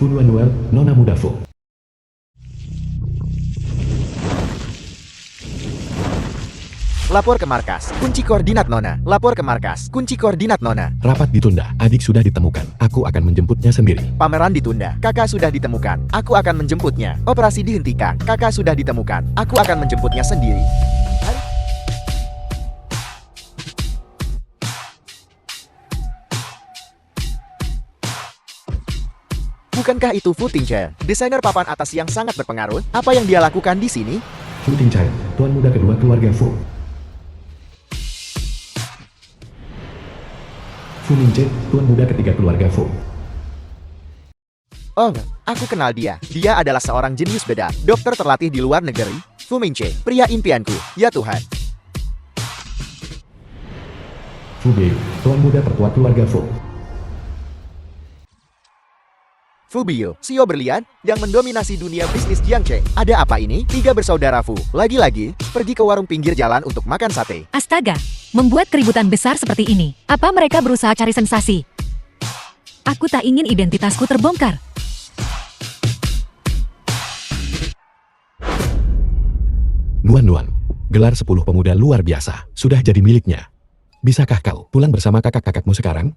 Funuanuel, Nona Muda Fu. Lapor ke markas. Kunci koordinat Nona. Lapor ke markas. Kunci koordinat Nona. Rapat ditunda. Adik sudah ditemukan. Aku akan menjemputnya sendiri. Pameran ditunda. Kakak sudah ditemukan. Aku akan menjemputnya. Operasi dihentikan. Kakak sudah ditemukan. Aku akan menjemputnya sendiri. Bukankah itu Fu Tingche, desainer papan atas yang sangat berpengaruh? Apa yang dia lakukan di sini? Fu Tingchai, tuan muda kedua keluarga Fu. Fu Mingche, tuan muda ketiga keluarga Fu. Oh, aku kenal dia. Dia adalah seorang jenius beda. Dokter terlatih di luar negeri. Fu Mingche, pria impianku. Ya Tuhan. Fu Biu, tuan muda tertua keluarga Fu. Fu Biu, CEO berlian yang mendominasi dunia bisnis Jiangche. Ada apa ini? Tiga bersaudara Fu. Lagi-lagi, pergi ke warung pinggir jalan untuk makan sate. Astaga, membuat keributan besar seperti ini. Apa mereka berusaha cari sensasi? Aku tak ingin identitasku terbongkar. Nuan, gelar 10 pemuda luar biasa, sudah jadi miliknya. Bisakah kau pulang bersama kakak-kakakmu sekarang?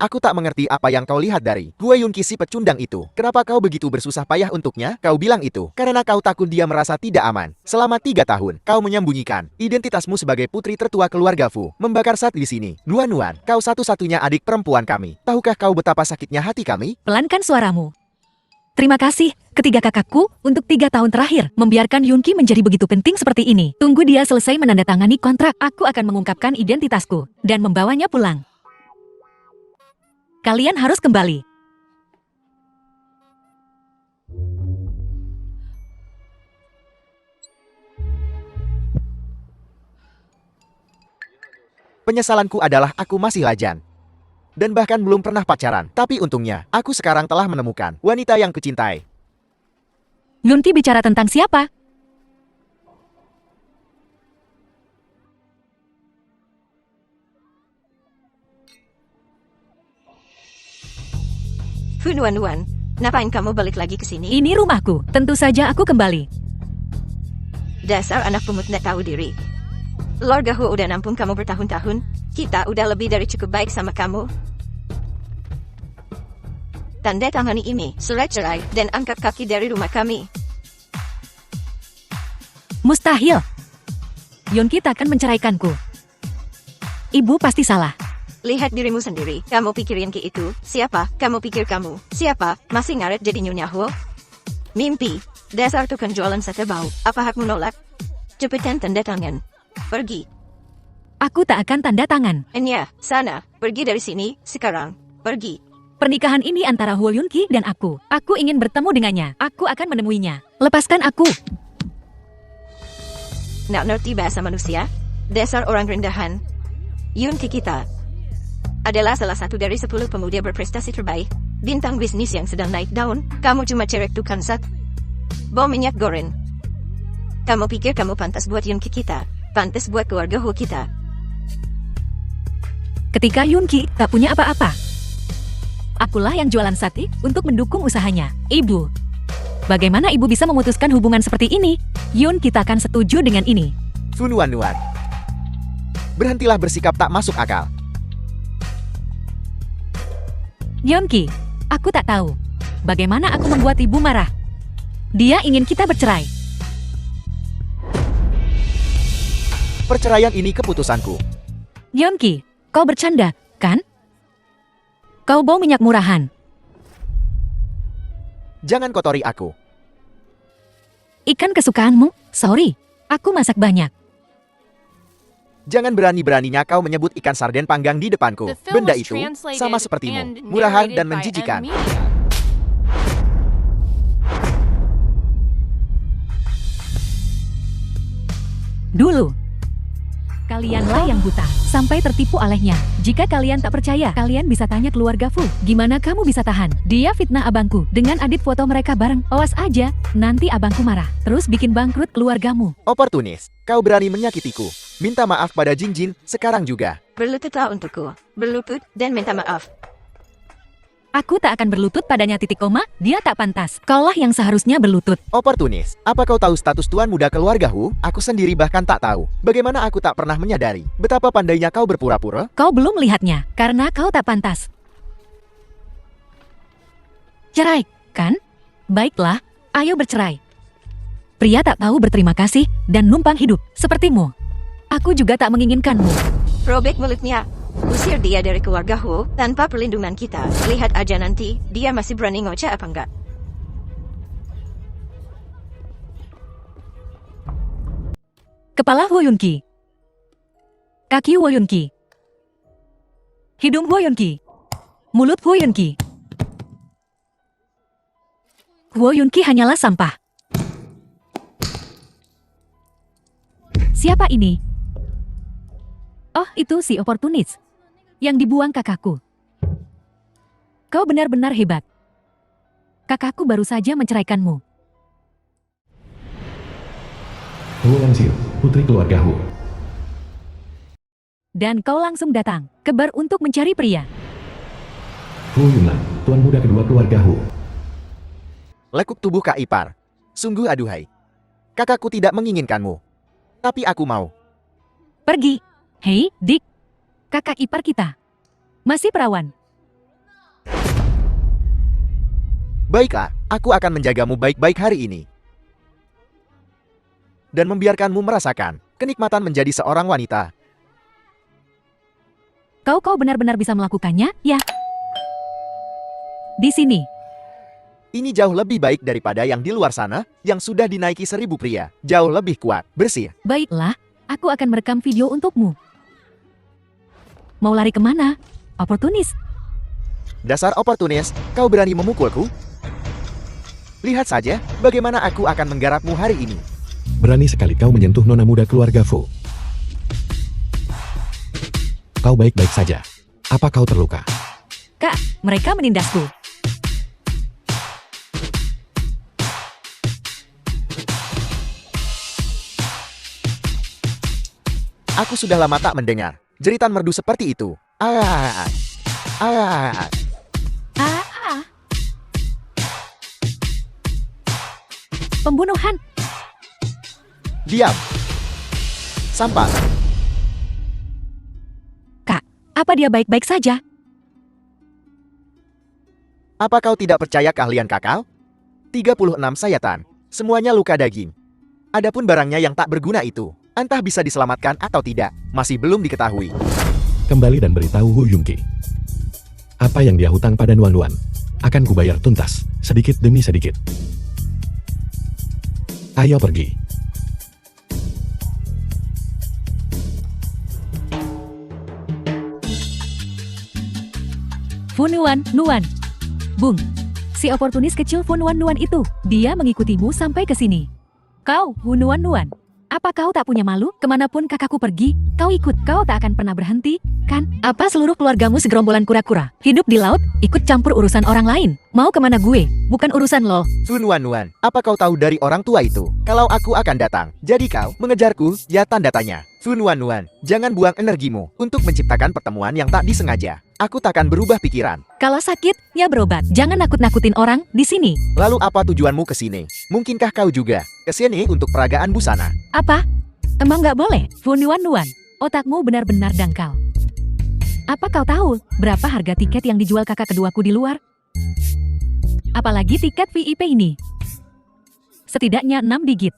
Aku tak mengerti apa yang kau lihat dari Gue Yunqi si pecundang itu. Kenapa kau begitu bersusah payah untuknya? Kau bilang itu karena kau takut dia merasa tidak aman. Selama 3 tahun, kau menyembunyikan identitasmu sebagai putri tertua keluarga Fu. Membakar sat di sini. Nuan, kau satu-satunya adik perempuan kami. Tahukah kau betapa sakitnya hati kami? Pelankan suaramu. Terima kasih, ketiga kakakku, untuk 3 tahun terakhir, membiarkan Yunqi menjadi begitu penting seperti ini. Tunggu dia selesai menandatangani kontrak, aku akan mengungkapkan identitasku, dan membawanya pulang. Kalian harus kembali. Penyesalanku adalah aku masih lajang. Dan bahkan belum pernah pacaran. Tapi untungnya, aku sekarang telah menemukan wanita yang kucintai. Yunqi bicara tentang siapa? Fu Nuan, ngapain kamu balik lagi ke sini? Ini rumahku, tentu saja aku kembali. Dasar anak pungut nggak tahu diri. Keluarga Hu udah nampung kamu bertahun-tahun. Kita udah lebih dari cukup baik sama kamu. Tanda tangani ini, surat cerai, dan angkat kaki dari rumah kami. Mustahil. Yunqi takkan menceraikanku. Ibu pasti salah. Lihat dirimu sendiri. Kamu pikirin Ki itu siapa? Kamu pikir kamu siapa? Masih ngaret jadi Nyonya Hu? Mimpi. Dasar tukang jualan sate bau. Apa hakmu nolak? Cepetan tanda tangan. Pergi. Aku tak akan tanda tangan. Enya, sana. Pergi dari sini, sekarang. Pergi. Pernikahan ini antara Hu Yunqi dan aku. Aku ingin bertemu dengannya. Aku akan menemuinya. Lepaskan aku. Nggak ngerti bahasa manusia? Dasar orang rendahan. Yunqi kita adalah salah satu dari 10 pemuda berprestasi terbaik. Bintang bisnis yang sedang naik daun. Kamu cuma cerek tukang sat. Bom minyak goreng. Kamu pikir kamu pantas buat Yunqi kita? Pantas buat keluarga Hu kita? Ketika Yunqi tak punya apa-apa, akulah yang jualan sate untuk mendukung usahanya. Ibu, bagaimana ibu bisa memutuskan hubungan seperti ini? Yunqi tak akan setuju dengan ini. Fu Nuan. Berhentilah bersikap tak masuk akal. Yunqi, aku tak tahu bagaimana aku membuat ibu marah. Dia ingin kita bercerai. Perceraian ini keputusanku. Yunqi, kau bercanda, kan? Kau bau minyak murahan. Jangan kotori aku. Ikan kesukaanmu? Sorry, aku masak banyak. Jangan berani-beraninya kau menyebut ikan sarden panggang di depanku. The film Benda was itu translated sama and sepertimu, murahan narrated dan by menjijikan. N Media. Dulu, kalianlah yang buta, sampai tertipu olehnya. Jika kalian tak percaya, kalian bisa tanya keluarga Fu. Gimana kamu bisa tahan? Dia fitnah abangku dengan adit foto mereka bareng. Awas aja, nanti abangku marah. Terus bikin bangkrut keluargamu. Oportunis, kau berani menyakitiku. Minta maaf pada Jinjin sekarang juga. Berlututlah untukku. Berlutut dan minta maaf. Aku tak akan berlutut padanya titik koma, dia tak pantas. Kaulah yang seharusnya berlutut. Oportunis, apa kau tahu status tuan muda keluarga Hu? Aku sendiri bahkan tak tahu. Bagaimana aku tak pernah menyadari betapa pandainya kau berpura-pura? Kau belum melihatnya, karena kau tak pantas. Cerai, kan? Baiklah, ayo bercerai. Pria tak tahu berterima kasih dan numpang hidup, sepertimu. Aku juga tak menginginkanmu. Robek mulutnya. Usir dia dari keluarga Hu tanpa perlindungan kita. Lihat aja nanti, dia masih berani ngoceh apa enggak. Kepala Hu Yunqi. Kaki Hu Yunqi. Hidung Hu Yunqi. Mulut Hu Yunqi. Hu Yunqi hanyalah sampah. Siapa ini? Oh, itu si oportunis yang dibuang kakakku. Kau benar-benar hebat. Kakakku baru saja menceraikanmu. Hu Langxiu, putri keluarga Hu. Dan kau langsung datang, kebar untuk mencari pria. Hu Yunlang, tuan muda kedua keluarga Hu. Lekuk tubuh Kak Ipar. Sungguh aduhai. Kakakku tidak menginginkanmu. Tapi aku mau. Pergi. Hei, Dik. Kakak ipar kita. Masih perawan. Baiklah, aku akan menjagamu baik-baik hari ini. Dan membiarkanmu merasakan kenikmatan menjadi seorang wanita. Kau benar-benar bisa melakukannya, ya? Di sini. Ini jauh lebih baik daripada yang di luar sana, yang sudah dinaiki 1000 pria. Jauh lebih kuat, bersih. Baiklah, aku akan merekam video untukmu. Mau lari kemana? Oportunis. Dasar oportunis, kau berani memukulku? Lihat saja bagaimana aku akan menggarapmu hari ini. Berani sekali kau menyentuh nona muda keluarga Fu. Kau baik-baik saja. Apa kau terluka? Kak, mereka menindasku. Aku sudah lama tak mendengar jeritan merdu seperti itu. Ah. Pembunuhan. Diam. Sampah. Kak, apa dia baik-baik saja? Apa kau tidak percaya keahlian kakak? 36 sayatan. Semuanya luka daging. Adapun barangnya yang tak berguna itu, entah bisa diselamatkan atau tidak, masih belum diketahui. Kembali dan beritahu Hu Yunqi. Apa yang dia hutang pada Nuan Nuan, akan kubayar tuntas, sedikit demi sedikit. Ayo pergi. Fu Nuan. Bung, si oportunis kecil Fu Nuan itu, dia mengikutimu sampai ke sini. Kau, Fu Nuan. Apa kau tak punya malu? Kemanapun kakakku pergi, kau ikut. Kau tak akan pernah berhenti, kan? Apa seluruh keluargamu segerombolan kura-kura? Hidup di laut, ikut campur urusan orang lain. Mau kemana gue? Bukan urusan lo. Nuan, apa kau tahu dari orang tua itu? Kalau aku akan datang, jadi kau mengejarku? Ya tanda tanya. Nuan, jangan buang energimu untuk menciptakan pertemuan yang tak disengaja. Aku takkan berubah pikiran. Kalau sakit, ya berobat. Jangan nakut-nakutin orang di sini. Lalu apa tujuanmu ke sini? Mungkinkah kau juga ke sini untuk peragaan busana? Apa? Emang nggak boleh? Fu Nuan, otakmu benar-benar dangkal. Apa kau tahu berapa harga tiket yang dijual kakak keduaku di luar? Apalagi tiket VIP ini. Setidaknya 6 digit.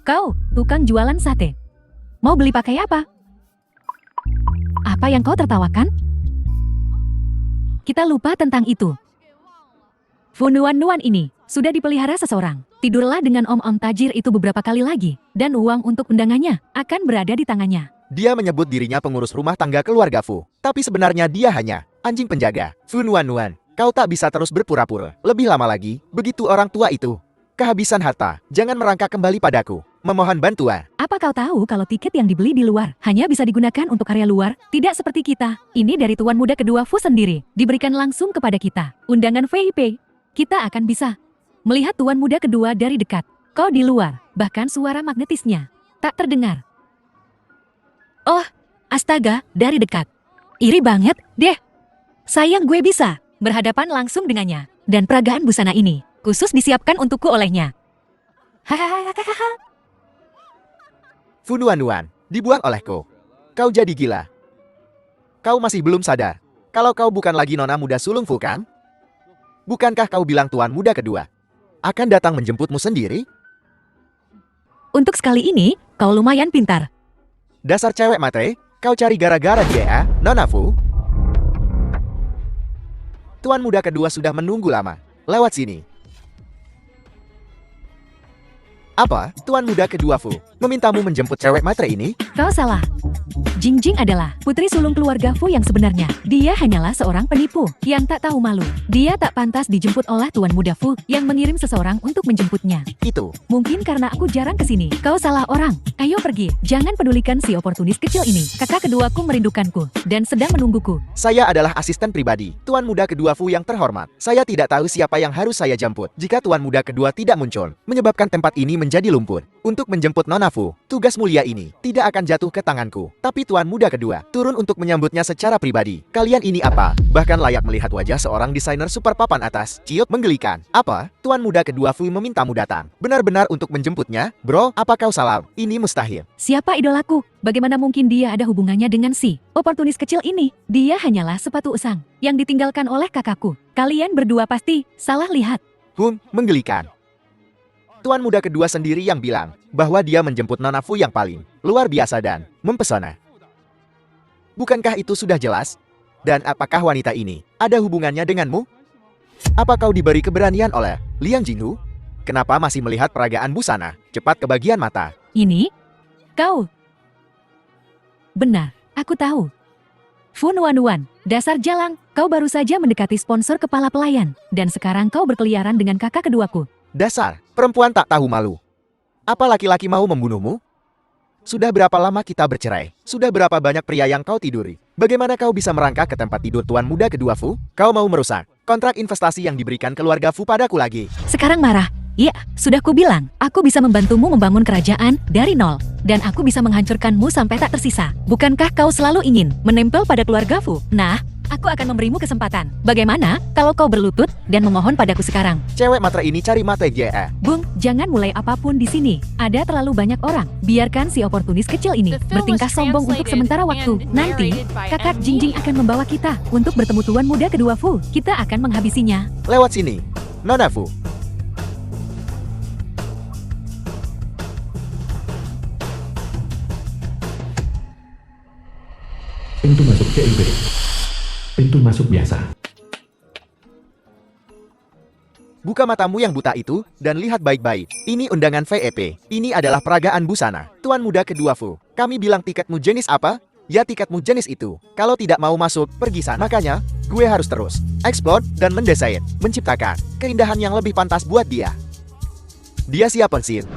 Kau, tukang jualan sate. Mau beli pakai apa? Apa yang kau tertawakan? Kita lupa tentang itu. Fu Nuan ini sudah dipelihara seseorang. Tidurlah dengan om-om tajir itu beberapa kali lagi. Dan uang untuk undangannya akan berada di tangannya. Dia menyebut dirinya pengurus rumah tangga keluarga Fu. Tapi sebenarnya dia hanya anjing penjaga. Fu Nuan, kau tak bisa terus berpura-pura. Lebih lama lagi, begitu orang tua itu kehabisan harta, jangan merangkak kembali padaku. Memohon bantuan. Apa kau tahu kalau tiket yang dibeli di luar hanya bisa digunakan untuk area luar? Tidak seperti kita. Ini dari tuan muda kedua Fu sendiri. Diberikan langsung kepada kita. Undangan VIP. Kita akan bisa melihat tuan muda kedua dari dekat. Kau di luar. Bahkan suara magnetisnya tak terdengar. Oh, astaga, dari dekat. Iri banget, deh. Sayang gue bisa berhadapan langsung dengannya. Dan peragaan busana ini, khusus disiapkan untukku olehnya. Hahaha. Fu Nuan, dibuang olehku. Kau jadi gila. Kau masih belum sadar. Kalau kau bukan lagi nona muda sulung Fu kan? Bukankah kau bilang tuan muda kedua akan datang menjemputmu sendiri? Untuk sekali ini, kau lumayan pintar. Dasar cewek matre, kau cari gara-gara dia ya, Nona Fu. Tuan muda kedua sudah menunggu lama. Lewat sini. Apa? Tuan muda kedua Fu memintamu menjemput cewek matre ini? Kau salah. Jingjing adalah putri sulung keluarga Fu yang sebenarnya. Dia hanyalah seorang penipu yang tak tahu malu. Dia tak pantas dijemput oleh tuan muda Fu yang mengirim seseorang untuk menjemputnya. Itu. Mungkin karena aku jarang kesini. Kau salah orang. Ayo pergi. Jangan pedulikan si oportunis kecil ini. Kakak keduaku merindukanku dan sedang menungguku. Saya adalah asisten pribadi Tuan muda kedua Fu yang terhormat. Saya tidak tahu siapa yang harus saya jemput. Jika tuan muda kedua tidak muncul, menyebabkan tempat ini menjadi lumpur. Untuk menjemput Nona Fu, tugas mulia ini tidak akan jatuh ke tanganku. Tapi tuan muda kedua turun untuk menyambutnya secara pribadi. Kalian ini apa? Bahkan layak melihat wajah seorang desainer super papan atas. Ciut menggelikan. Apa? Tuan muda kedua Fu memintamu datang. Benar-benar untuk menjemputnya? Bro, apa kau salah? Ini mustahil. Siapa idolaku? Bagaimana mungkin dia ada hubungannya dengan si oportunis kecil ini? Dia hanyalah sepatu usang yang ditinggalkan oleh kakakku. Kalian berdua pasti salah lihat. Menggelikan. Tuan muda kedua sendiri yang bilang bahwa dia menjemput Nona Fu yang paling luar biasa dan mempesona. Bukankah itu sudah jelas? Dan apakah wanita ini ada hubungannya denganmu? Apa kau diberi keberanian oleh Liang Jinghu? Kenapa masih melihat peragaan busana? Cepat ke bagian mata. Ini? Kau? Benar, aku tahu. Fu Nuan, dasar jalang, kau baru saja mendekati sponsor kepala pelayan. Dan sekarang kau berkeliaran dengan kakak keduaku. Dasar, perempuan tak tahu malu. Apa laki-laki mau membunuhmu? Sudah berapa lama kita bercerai? Sudah berapa banyak pria yang kau tiduri? Bagaimana kau bisa merangkak ke tempat tidur tuan muda kedua Fu? Kau mau merusak kontrak investasi yang diberikan keluarga Fu padaku lagi. Sekarang marah? Iya, sudah kubilang, aku bisa membantumu membangun kerajaan dari nol. Dan aku bisa menghancurkanmu sampai tak tersisa. Bukankah kau selalu ingin menempel pada keluarga Fu? Nah, aku akan memberimu kesempatan. Bagaimana kalau kau berlutut dan memohon padaku sekarang? Cewek matre ini cari mata GE. Bung, jangan mulai apapun di sini. Ada terlalu banyak orang. Biarkan si oportunis kecil ini bertingkah sombong untuk sementara waktu. Nanti, kakak Jingjing akan membawa kita untuk bertemu tuan muda kedua Fu. Kita akan menghabisinya. Lewat sini, Nona Fu. Pintu masuk CIB. Pintu masuk biasa. Buka matamu yang buta itu, dan lihat baik-baik. Ini undangan VIP. Ini adalah peragaan busana. Tuan muda kedua Fu. Kami bilang tiketmu jenis apa? Ya tiketmu jenis itu. Kalau tidak mau masuk, pergi sana. Makanya, gue harus terus explore dan mendesain. Menciptakan keindahan yang lebih pantas buat dia. Dia siap pensil.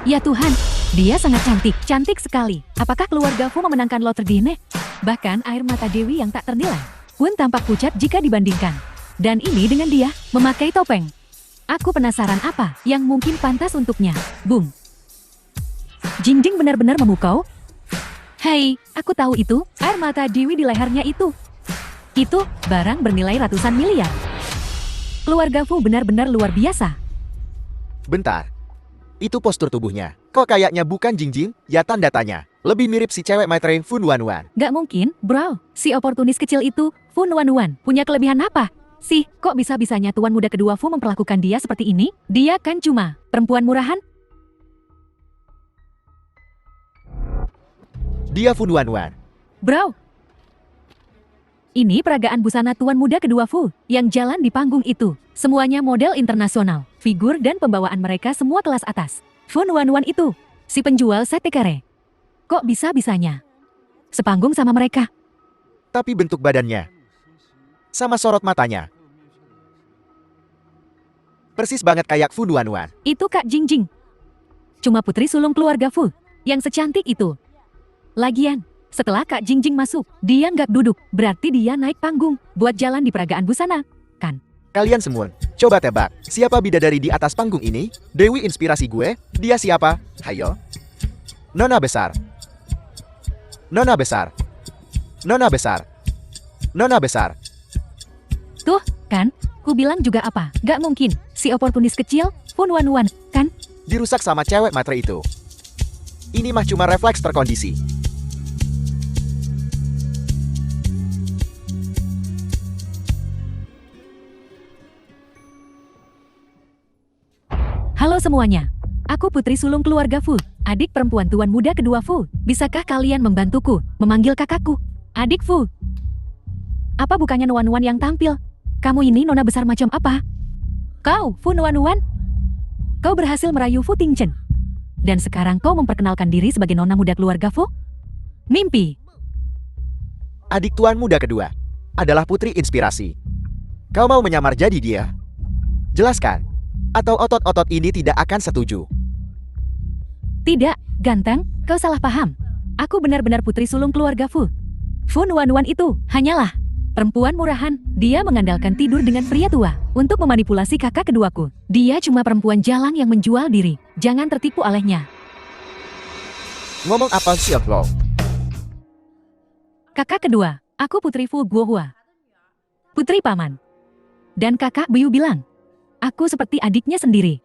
Ya Tuhan, dia sangat cantik. Cantik sekali. Apakah keluarga Fu memenangkan lotre ini? Bahkan air mata Dewi yang tak ternilai pun tampak pucat jika dibandingkan. Dan ini dengan dia memakai topeng. Aku penasaran apa yang mungkin pantas untuknya. Bung. Jingjing benar-benar memukau. Hei, aku tahu itu. Air mata Dewi di lehernya itu. Itu barang bernilai ratusan miliar. Keluarga Fu benar-benar luar biasa. Bentar. Itu postur tubuhnya. Kok kayaknya bukan Jingjing? Ya tanda tanya. Lebih mirip si cewek matre Fu Nuan. Gak mungkin, bro. Si oportunis kecil itu, Fu Nuan, punya kelebihan apa? Sih, kok bisa-bisanya tuan muda kedua Fu memperlakukan dia seperti ini? Dia kan cuma perempuan murahan? Dia Fu Nuan. Bro. Ini peragaan busana tuan muda kedua Fu yang jalan di panggung itu. Semuanya model internasional, figur dan pembawaan mereka semua kelas atas. Fu Nuan itu, si penjual sate kare. Kok bisa-bisanya sepanggung sama mereka? Tapi bentuk badannya, sama sorot matanya, persis banget kayak Fu Nuan. Itu Kak Jingjing. Cuma putri sulung keluarga Fu yang secantik itu. Lagian, setelah Kak Jingjing masuk, dia nggak duduk, berarti dia naik panggung buat jalan di peragaan busana, kan? Kalian semua, coba tebak, siapa bidadari di atas panggung ini? Dewi inspirasi gue, dia siapa? Hayo. Nona besar. Nona besar. Nona besar. Nona besar. Tuh, kan? Ku bilang juga apa? Gak mungkin, si oportunis kecil, Fu Nuan, kan? Dirusak sama cewek matre itu. Ini mah cuma refleks terkondisi. Halo semuanya, aku putri sulung keluarga Fu, adik perempuan tuan muda kedua Fu. Bisakah kalian membantuku memanggil kakakku? Adik Fu. Apa bukannya Nuan yang tampil? Kamu ini nona besar macam apa? Kau, Fu Nuan? Kau berhasil merayu Fu Tingchen. Dan sekarang kau memperkenalkan diri sebagai nona muda keluarga Fu? Mimpi. Adik tuan muda kedua adalah putri inspirasi. Kau mau menyamar jadi dia? Jelaskan. Atau otot-otot ini tidak akan setuju? Tidak, ganteng, kau salah paham. Aku benar-benar putri sulung keluarga Fu. Fu Nuan itu hanyalah perempuan murahan. Dia mengandalkan tidur dengan pria tua untuk memanipulasi kakak keduaku. Dia cuma perempuan jalang yang menjual diri. Jangan tertipu olehnya. Ngomong apa sih lo? Kakak kedua, aku putri Fu Guohua. Putri paman. Dan kakak Biu bilang, aku seperti adiknya sendiri.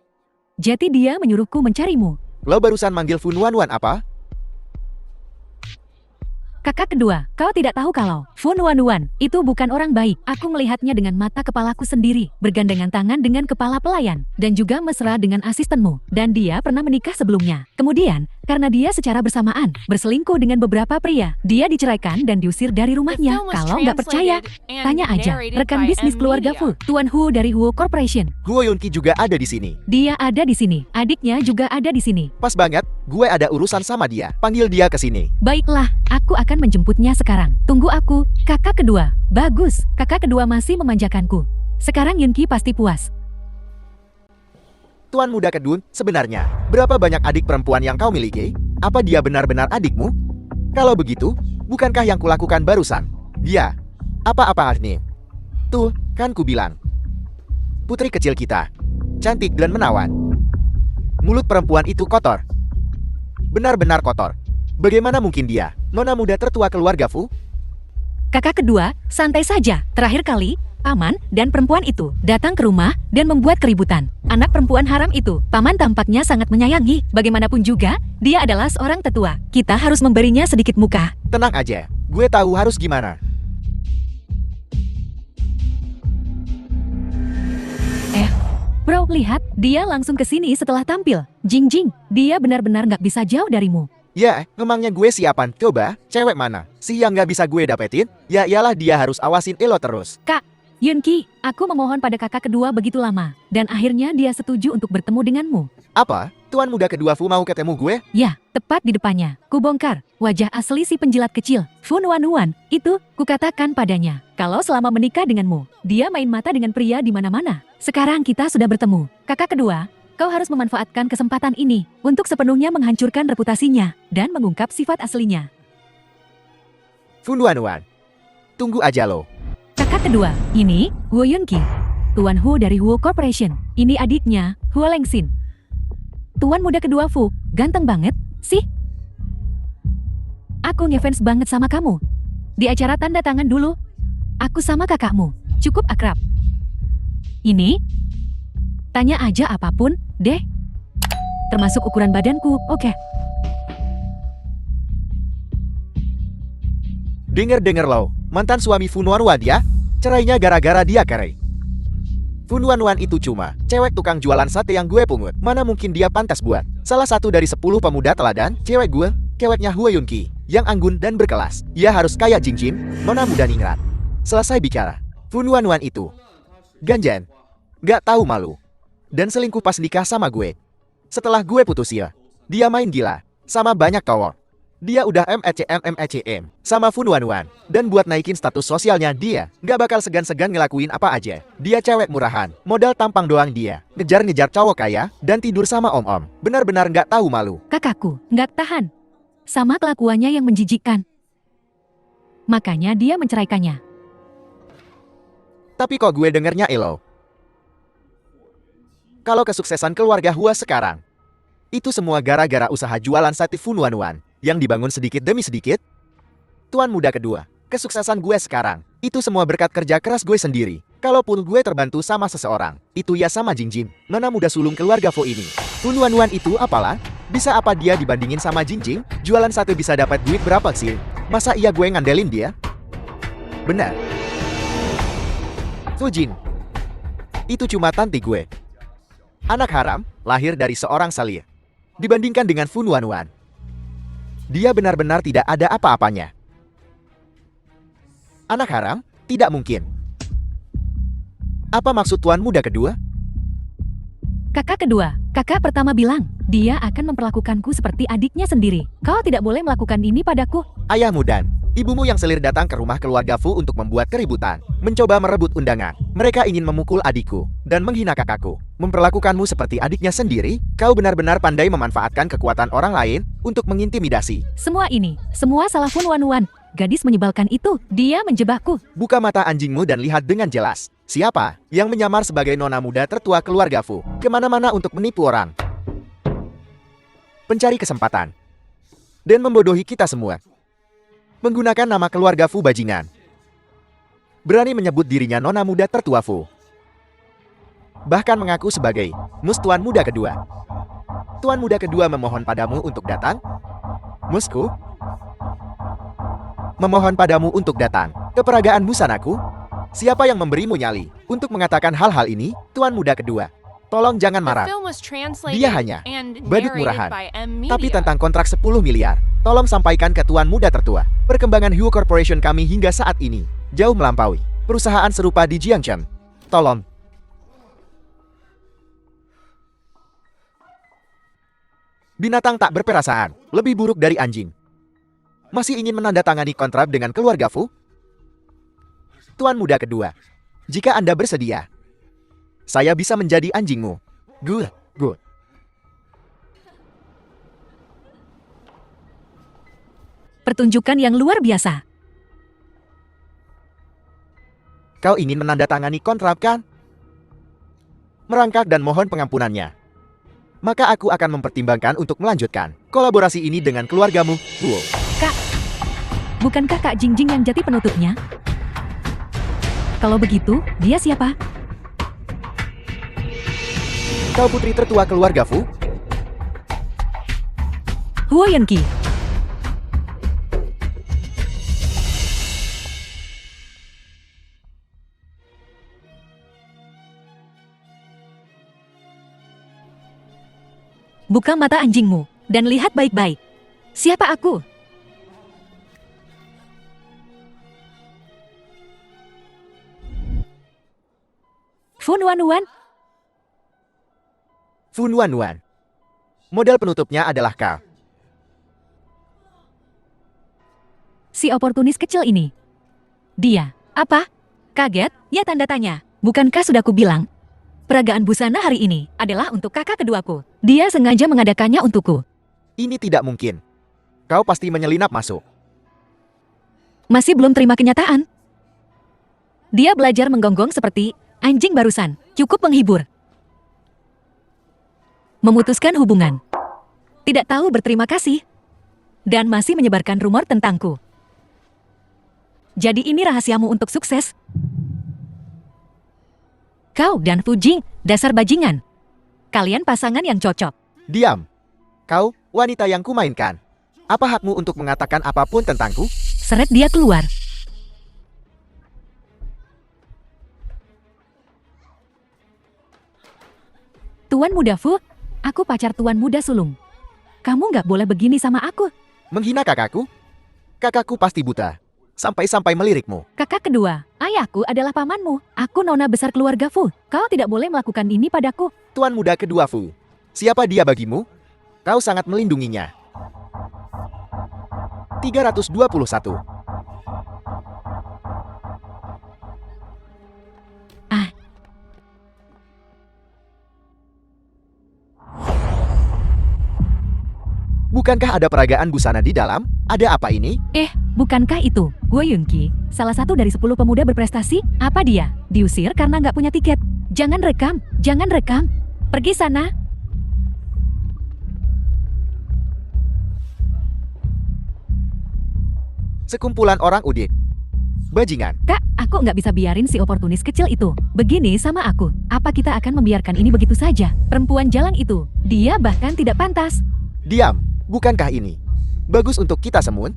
Jadi dia menyuruhku mencarimu. Lo barusan manggil Fu Nuan apa? Kakak kedua, kau tidak tahu kalau Fu Nuan itu bukan orang baik. Aku melihatnya dengan mata kepalaku sendiri, bergandengan tangan dengan kepala pelayan, dan juga mesra dengan asistenmu. Dan dia pernah menikah sebelumnya. Kemudian, karena dia secara bersamaan berselingkuh dengan beberapa pria, dia diceraikan dan diusir dari rumahnya. Kalau nggak percaya, tanya aja rekan bisnis keluarga Fu, Tuan Hu dari Hu Corporation. Guo Yunki juga ada di sini. Dia ada di sini, adiknya juga ada di sini. Pas banget, gue ada urusan sama dia. Panggil dia ke sini. Baiklah, aku akan menjemputnya sekarang. Tunggu aku, kakak kedua. Bagus, kakak kedua masih memanjakanku. Sekarang Yunki pasti puas. Tuan muda kedun, sebenarnya, berapa banyak adik perempuan yang kau miliki? Apa dia benar-benar adikmu? Kalau begitu, bukankah yang kulakukan barusan? Dia, apa-apa artinya? Tuh, kan ku bilang. Putri kecil kita, cantik dan menawan. Mulut perempuan itu kotor. Benar-benar kotor. Bagaimana mungkin dia, nona muda tertua keluarga Fu? Kakak kedua, santai saja. Terakhir kali, paman dan perempuan itu datang ke rumah dan membuat keributan. Anak perempuan haram itu, paman tampaknya sangat menyayangi. Bagaimanapun juga, dia adalah seorang tetua. Kita harus memberinya sedikit muka. Tenang aja, gue tahu harus gimana. Bro, lihat, dia langsung ke sini setelah tampil. Jingjing, dia benar-benar nggak bisa jauh darimu. Ya, memangnya gue siapan? Coba, cewek mana? Si yang gak bisa gue dapetin? Ya iyalah dia harus awasin Elo terus. Kak, Yunki, aku memohon pada kakak kedua begitu lama. Dan akhirnya dia setuju untuk bertemu denganmu. Apa? Tuan muda kedua Fu mau ketemu gue? Ya, tepat di depannya. Kubongkar wajah asli si penjilat kecil, Fu Nuan. Itu, kukatakan padanya. Kalau selama menikah denganmu, dia main mata dengan pria di mana-mana. Sekarang kita sudah bertemu. Kakak kedua, kau harus memanfaatkan kesempatan ini untuk sepenuhnya menghancurkan reputasinya dan mengungkap sifat aslinya. Fu Nuan, tunggu aja lo. Kakak kedua, ini Huo Yunki, Tuan Hu dari Hu Corporation. Ini adiknya, Huo Lengxin. Tuan muda kedua Fu, ganteng banget sih. Aku ngefans banget sama kamu. Di acara tanda tangan dulu, aku sama kakakmu cukup akrab. Ini, tanya aja apapun deh. Termasuk ukuran badanku, oke? Dengar lo, mantan suami Fu Nuan ya? Cerainya gara-gara dia kere. Fu Nuan itu cuma cewek tukang jualan sate yang gue pungut. Mana mungkin dia pantas buat salah satu dari 10 pemuda teladan. Cewek gue, kewetnya Huo Yunki, yang anggun dan berkelas. Ia harus kayak Jingjing, nona muda ningrat. Selesai bicara. Fun Wanwan itu ganjen, gak tahu malu, dan selingkuh pas nikah sama gue. Setelah gue putusin, dia main gila sama banyak cowok. Dia udah MECM sama Fun Wanwan, dan buat naikin status sosialnya dia gak bakal segan-segan ngelakuin apa aja. Dia cewek murahan, modal tampang doang dia, ngejar-ngejar cowok kaya, dan tidur sama om-om. Benar-benar gak tahu malu. Kakakku nggak tahan sama kelakuannya yang menjijikkan. Makanya dia menceraikannya. Tapi kok gue dengernya elo. Kalau kesuksesan keluarga Hua sekarang, itu semua gara-gara usaha jualan sate Fun Wanwan yang dibangun sedikit demi sedikit. Tuan muda kedua, kesuksesan gue sekarang, itu semua berkat kerja keras gue sendiri. Kalaupun gue terbantu sama seseorang, itu ya sama Jingjing, nona muda sulung keluarga Fu ini. Fun Wanwan itu apalah? Bisa apa dia dibandingin sama Jingjing? Jualan sate bisa dapat duit berapa sih? Masa iya gue ngandelin dia? Benar. Fujin, itu cuma tanti gue. Anak haram, lahir dari seorang salir. Dibandingkan dengan Fun Wanwan, dia benar-benar tidak ada apa-apanya. Anak haram? Tidak mungkin. Apa maksud tuan muda kedua? Kakak kedua, kakak pertama bilang, dia akan memperlakukanku seperti adiknya sendiri. Kau tidak boleh melakukan ini padaku. Ayahmu dan ibumu yang selir datang ke rumah keluarga Fu untuk membuat keributan, mencoba merebut undangan. Mereka ingin memukul adikku dan menghina kakakku, memperlakukanmu seperti adiknya sendiri. Kau benar-benar pandai memanfaatkan kekuatan orang lain untuk mengintimidasi. Semua ini, semua salah Fun Wanwan. Gadis menyebalkan itu, dia menjebakku. Buka mata anjingmu dan lihat dengan jelas. Siapa yang menyamar sebagai nona muda tertua keluarga Fu kemana-mana untuk menipu orang, pencari kesempatan, dan membodohi kita semua. Menggunakan nama keluarga Fu bajingan. Berani menyebut dirinya nona muda tertua Fu. Bahkan mengaku sebagai mus tuan muda kedua. Tuan muda kedua memohon padamu untuk datang. Musku memohon padamu untuk datang ke peragaan busanaku. Siapa yang memberimu nyali untuk mengatakan hal-hal ini, tuan muda kedua? Tolong jangan marah. Dia hanya badut murahan. Tapi tentang kontrak 10 miliar, tolong sampaikan ke tuan muda tertua. Perkembangan Huo Corporation kami hingga saat ini jauh melampaui perusahaan serupa di Jiangchen. Tolong. Binatang tak berperasaan, lebih buruk dari anjing. Masih ingin menandatangani kontrak dengan keluarga Fu? Tuan muda kedua, jika Anda bersedia, saya bisa menjadi anjingmu. Good. Pertunjukan yang luar biasa. Kau ingin menandatangani kontrak kan? Merangkak dan mohon pengampunannya. Maka aku akan mempertimbangkan untuk melanjutkan kolaborasi ini dengan keluargamu. Wow. Kak, bukankah Kak Jingjing yang jadi penutupnya? Kalau begitu, dia siapa? Kau putri tertua keluarga Fu? Huo Yanqi. Buka mata anjingmu dan lihat baik-baik. Siapa aku? Fun Wanwan. Fun Wanwan. Model penutupnya adalah kau. Si oportunis kecil ini. Dia, apa? Kaget? Ya tanda tanya. Bukankah sudah kubilang? Peragaan busana hari ini adalah untuk kakak keduaku. Dia sengaja mengadakannya untukku. Ini tidak mungkin. Kau pasti menyelinap masuk. Masih belum terima kenyataan. Dia belajar menggonggong seperti anjing barusan. Cukup menghibur. Memutuskan hubungan. Tidak tahu berterima kasih. Dan masih menyebarkan rumor tentangku. Jadi ini rahasiamu untuk sukses. Kau dan Fujing, dasar bajingan. Kalian pasangan yang cocok. Diam. Kau, wanita yang kumainkan. Apa hakmu untuk mengatakan apapun tentangku? Seret dia keluar. Tuan muda Fu, aku pacar tuan muda sulung. Kamu nggak boleh begini sama aku. Menghina kakakku? Kakakku pasti buta. sampai-sampai melirikmu. Kakak kedua, ayahku adalah pamanmu. Aku nona besar keluarga Fu. Kau tidak boleh melakukan ini padaku. Tuan muda kedua Fu. Siapa dia bagimu? Kau sangat melindunginya. 321. Bukankah ada peragaan busana di dalam? Ada apa ini? Bukankah itu Gue Yunki, salah satu dari 10 pemuda berprestasi? Apa dia? Diusir karena nggak punya tiket. Jangan rekam, jangan rekam. Pergi sana. Sekumpulan orang udik. Bajingan. Kak, aku nggak bisa biarin si oportunis kecil itu. Begini sama aku. Apa kita akan membiarkan ini begitu saja? Perempuan jalan itu, dia bahkan tidak pantas. Diam. Bukankah ini bagus untuk kita semua?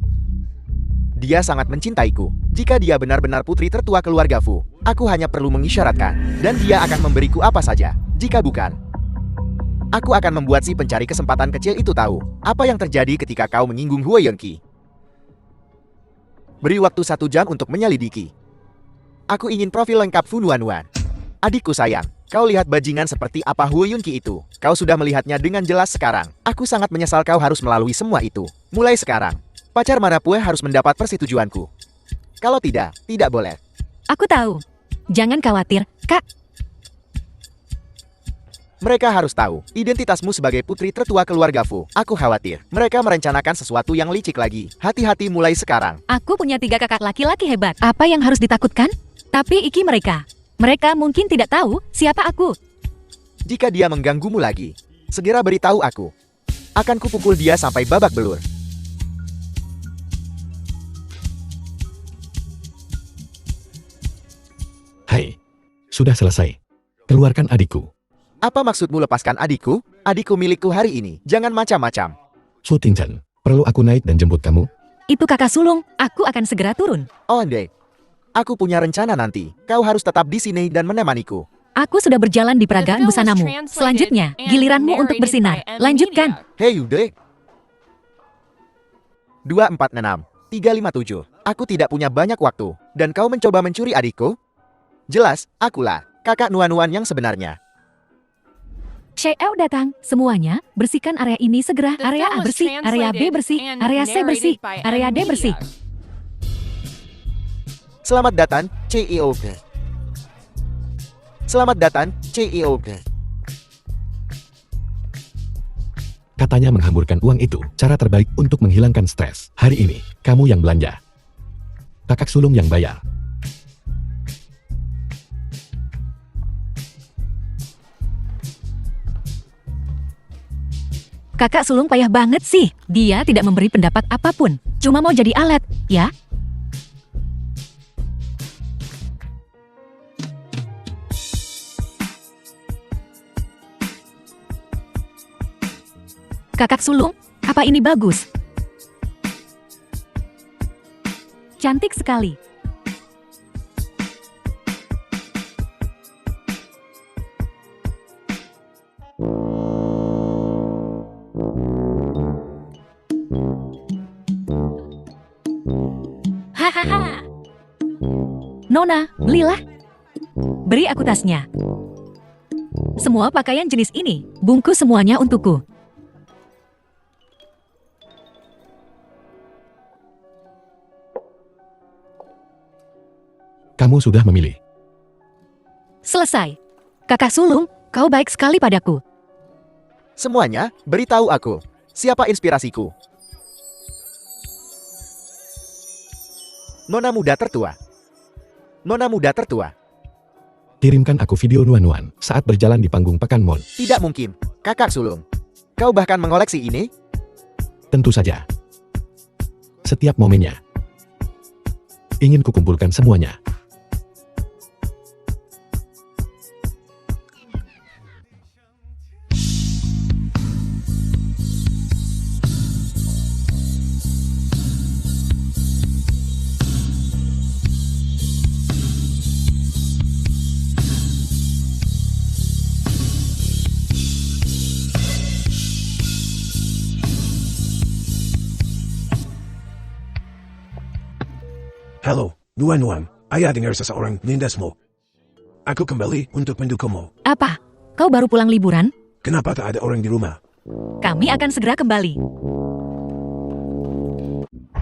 Dia sangat mencintaiku. Jika dia benar-benar putri tertua keluarga Fu, aku hanya perlu mengisyaratkan, dan dia akan memberiku apa saja. Jika bukan, aku akan membuat si pencari kesempatan kecil itu tahu apa yang terjadi ketika kau menyinggung Hue Yongqi. Beri waktu 1 jam untuk menyelidiki. Aku ingin profil lengkap Fu Nuan. Adikku sayang, kau lihat bajingan seperti apa Hue Yongqi itu. Kau sudah melihatnya dengan jelas sekarang. Aku sangat menyesal kau harus melalui semua itu. Mulai sekarang, pacar Marapue harus mendapat persetujuanku. Kalau tidak, tidak boleh. Aku tahu. Jangan khawatir, Kak. Mereka harus tahu identitasmu sebagai putri tertua keluarga Fu. Aku khawatir mereka merencanakan sesuatu yang licik lagi. Hati-hati mulai sekarang. Aku punya 3 kakak laki-laki hebat. Apa yang harus ditakutkan? Tapi iki mereka. Mereka mungkin tidak tahu siapa aku. Jika dia mengganggumu lagi, segera beritahu aku. Akan kupukul dia sampai babak belur. Hai, sudah selesai. Keluarkan adikku. Apa maksudmu lepaskan adikku? Adikku milikku hari ini. Jangan macam-macam. Su Tingchen, perlu aku naik dan jemput kamu? Itu kakak sulung. Aku akan segera turun. Oh, Ande. Aku punya rencana nanti. Kau harus tetap di sini dan menemaniku. Aku sudah berjalan di peragaan busanamu. Selanjutnya, giliranmu untuk bersinar. Lanjutkan. Hei Yude. 246, 357. Aku tidak punya banyak waktu. Dan kau mencoba mencuri adikku? Jelas, akulah kakak Nuan yang sebenarnya. Xiao datang. Semuanya, bersihkan area ini segera. Area A bersih, area B bersih, area C bersih, area D bersih. Selamat datang, CEO. Selamat datang, CEO. Katanya menghamburkan uang itu cara terbaik untuk menghilangkan stres. Hari ini, kamu yang belanja. Kakak sulung yang bayar. Kakak sulung payah banget sih. Dia tidak memberi pendapat apapun. Cuma mau jadi alat, ya? Kakak sulung, apa ini bagus? Cantik sekali. Hahaha. Nona, belilah. Beri aku tasnya. Semua pakaian jenis ini, bungkus semuanya untukku. Kamu sudah memilih. Selesai. Kakak sulung, kau baik sekali padaku. Semuanya, beritahu aku. Siapa inspirasiku? Nona muda tertua. Nona muda tertua. Kirimkan aku video Nuan saat berjalan di panggung Pekan Mall. Tidak mungkin, kakak sulung. Kau bahkan mengoleksi ini? Tentu saja. Setiap momennya. Ingin kukumpulkan semuanya. Halo, Nuan. Ayah dengar seseorang nindasmu. Aku kembali untuk mendukungmu. Apa? Kau baru pulang liburan? Kenapa tak ada orang di rumah? Kami akan segera kembali.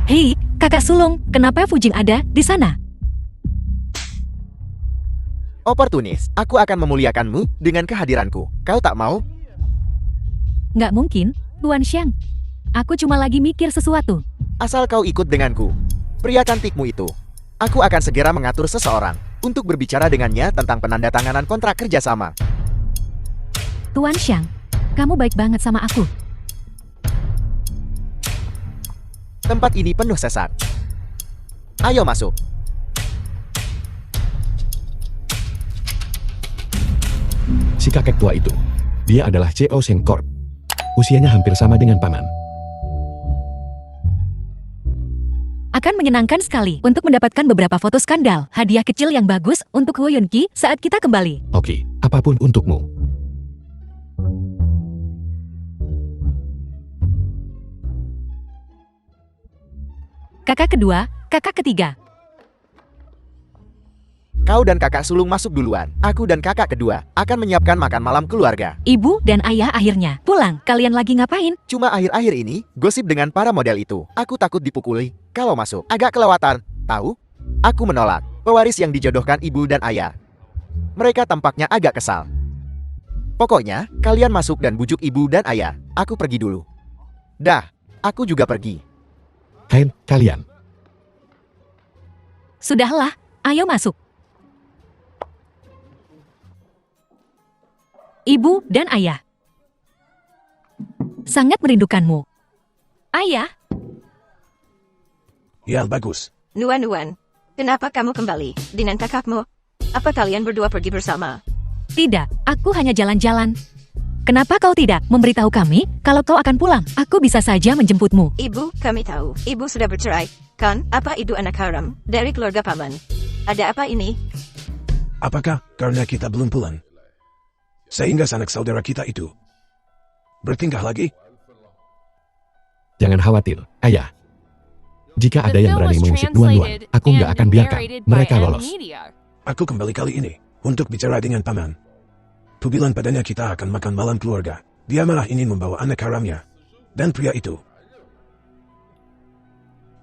Hei, kakak sulung, kenapa Fujing ada di sana? Oportunis, aku akan memuliakanmu dengan kehadiranku. Kau tak mau? Nggak mungkin, Tuan Xiang. Aku cuma lagi mikir sesuatu. Asal kau ikut denganku. Pria cantikmu itu. Aku akan segera mengatur seseorang untuk berbicara dengannya tentang penandatanganan kontrak kerjasama. Tuan Xiang, kamu baik banget sama aku. Tempat ini penuh sesat. Ayo masuk. Si kakek tua itu. Dia adalah CEO Sengkorp. Usianya hampir sama dengan paman. Akan menyenangkan sekali untuk mendapatkan beberapa foto skandal, hadiah kecil yang bagus untuk Ho Yun Ki saat kita kembali. Oke, apapun untukmu. Kakak kedua, kakak ketiga. Kau dan kakak sulung masuk duluan. Aku dan kakak kedua akan menyiapkan makan malam keluarga. Ibu dan ayah akhirnya pulang. Kalian lagi ngapain? Cuma akhir-akhir ini, gosip dengan para model itu. Aku takut dipukuli kalau masuk. Agak kelewatan, tahu? Aku menolak. Pewaris yang dijodohkan ibu dan ayah. Mereka tampaknya agak kesal. Pokoknya, kalian masuk dan bujuk ibu dan ayah. Aku pergi dulu. Dah, aku juga pergi. Hai, kalian. Sudahlah, ayo masuk. Ibu dan ayah. Sangat merindukanmu. Ayah, Ya, bagus. Nuan, kenapa kamu kembali dengan kakakmu? Apa kalian berdua pergi bersama? tidak, aku hanya jalan-jalan. Kenapa kau tidak memberitahu kami kalau kau akan pulang? Aku bisa saja menjemputmu. Ibu, kami tahu. Ibu sudah bercerai, kan? Apa itu anak haram dari keluarga paman? Ada apa ini? Apakah karena kita belum pulang? Sehingga sanak saudara kita itu bertingkah lagi? Jangan khawatir, ayah. Jika ada yang berani mengusik Nuan, aku nggak akan biarkan mereka lolos. Aku kembali kali ini untuk bicara dengan paman. Tu bilang padanya kita akan makan malam keluarga. Dia malah ingin membawa anak haramnya. Dan pria itu.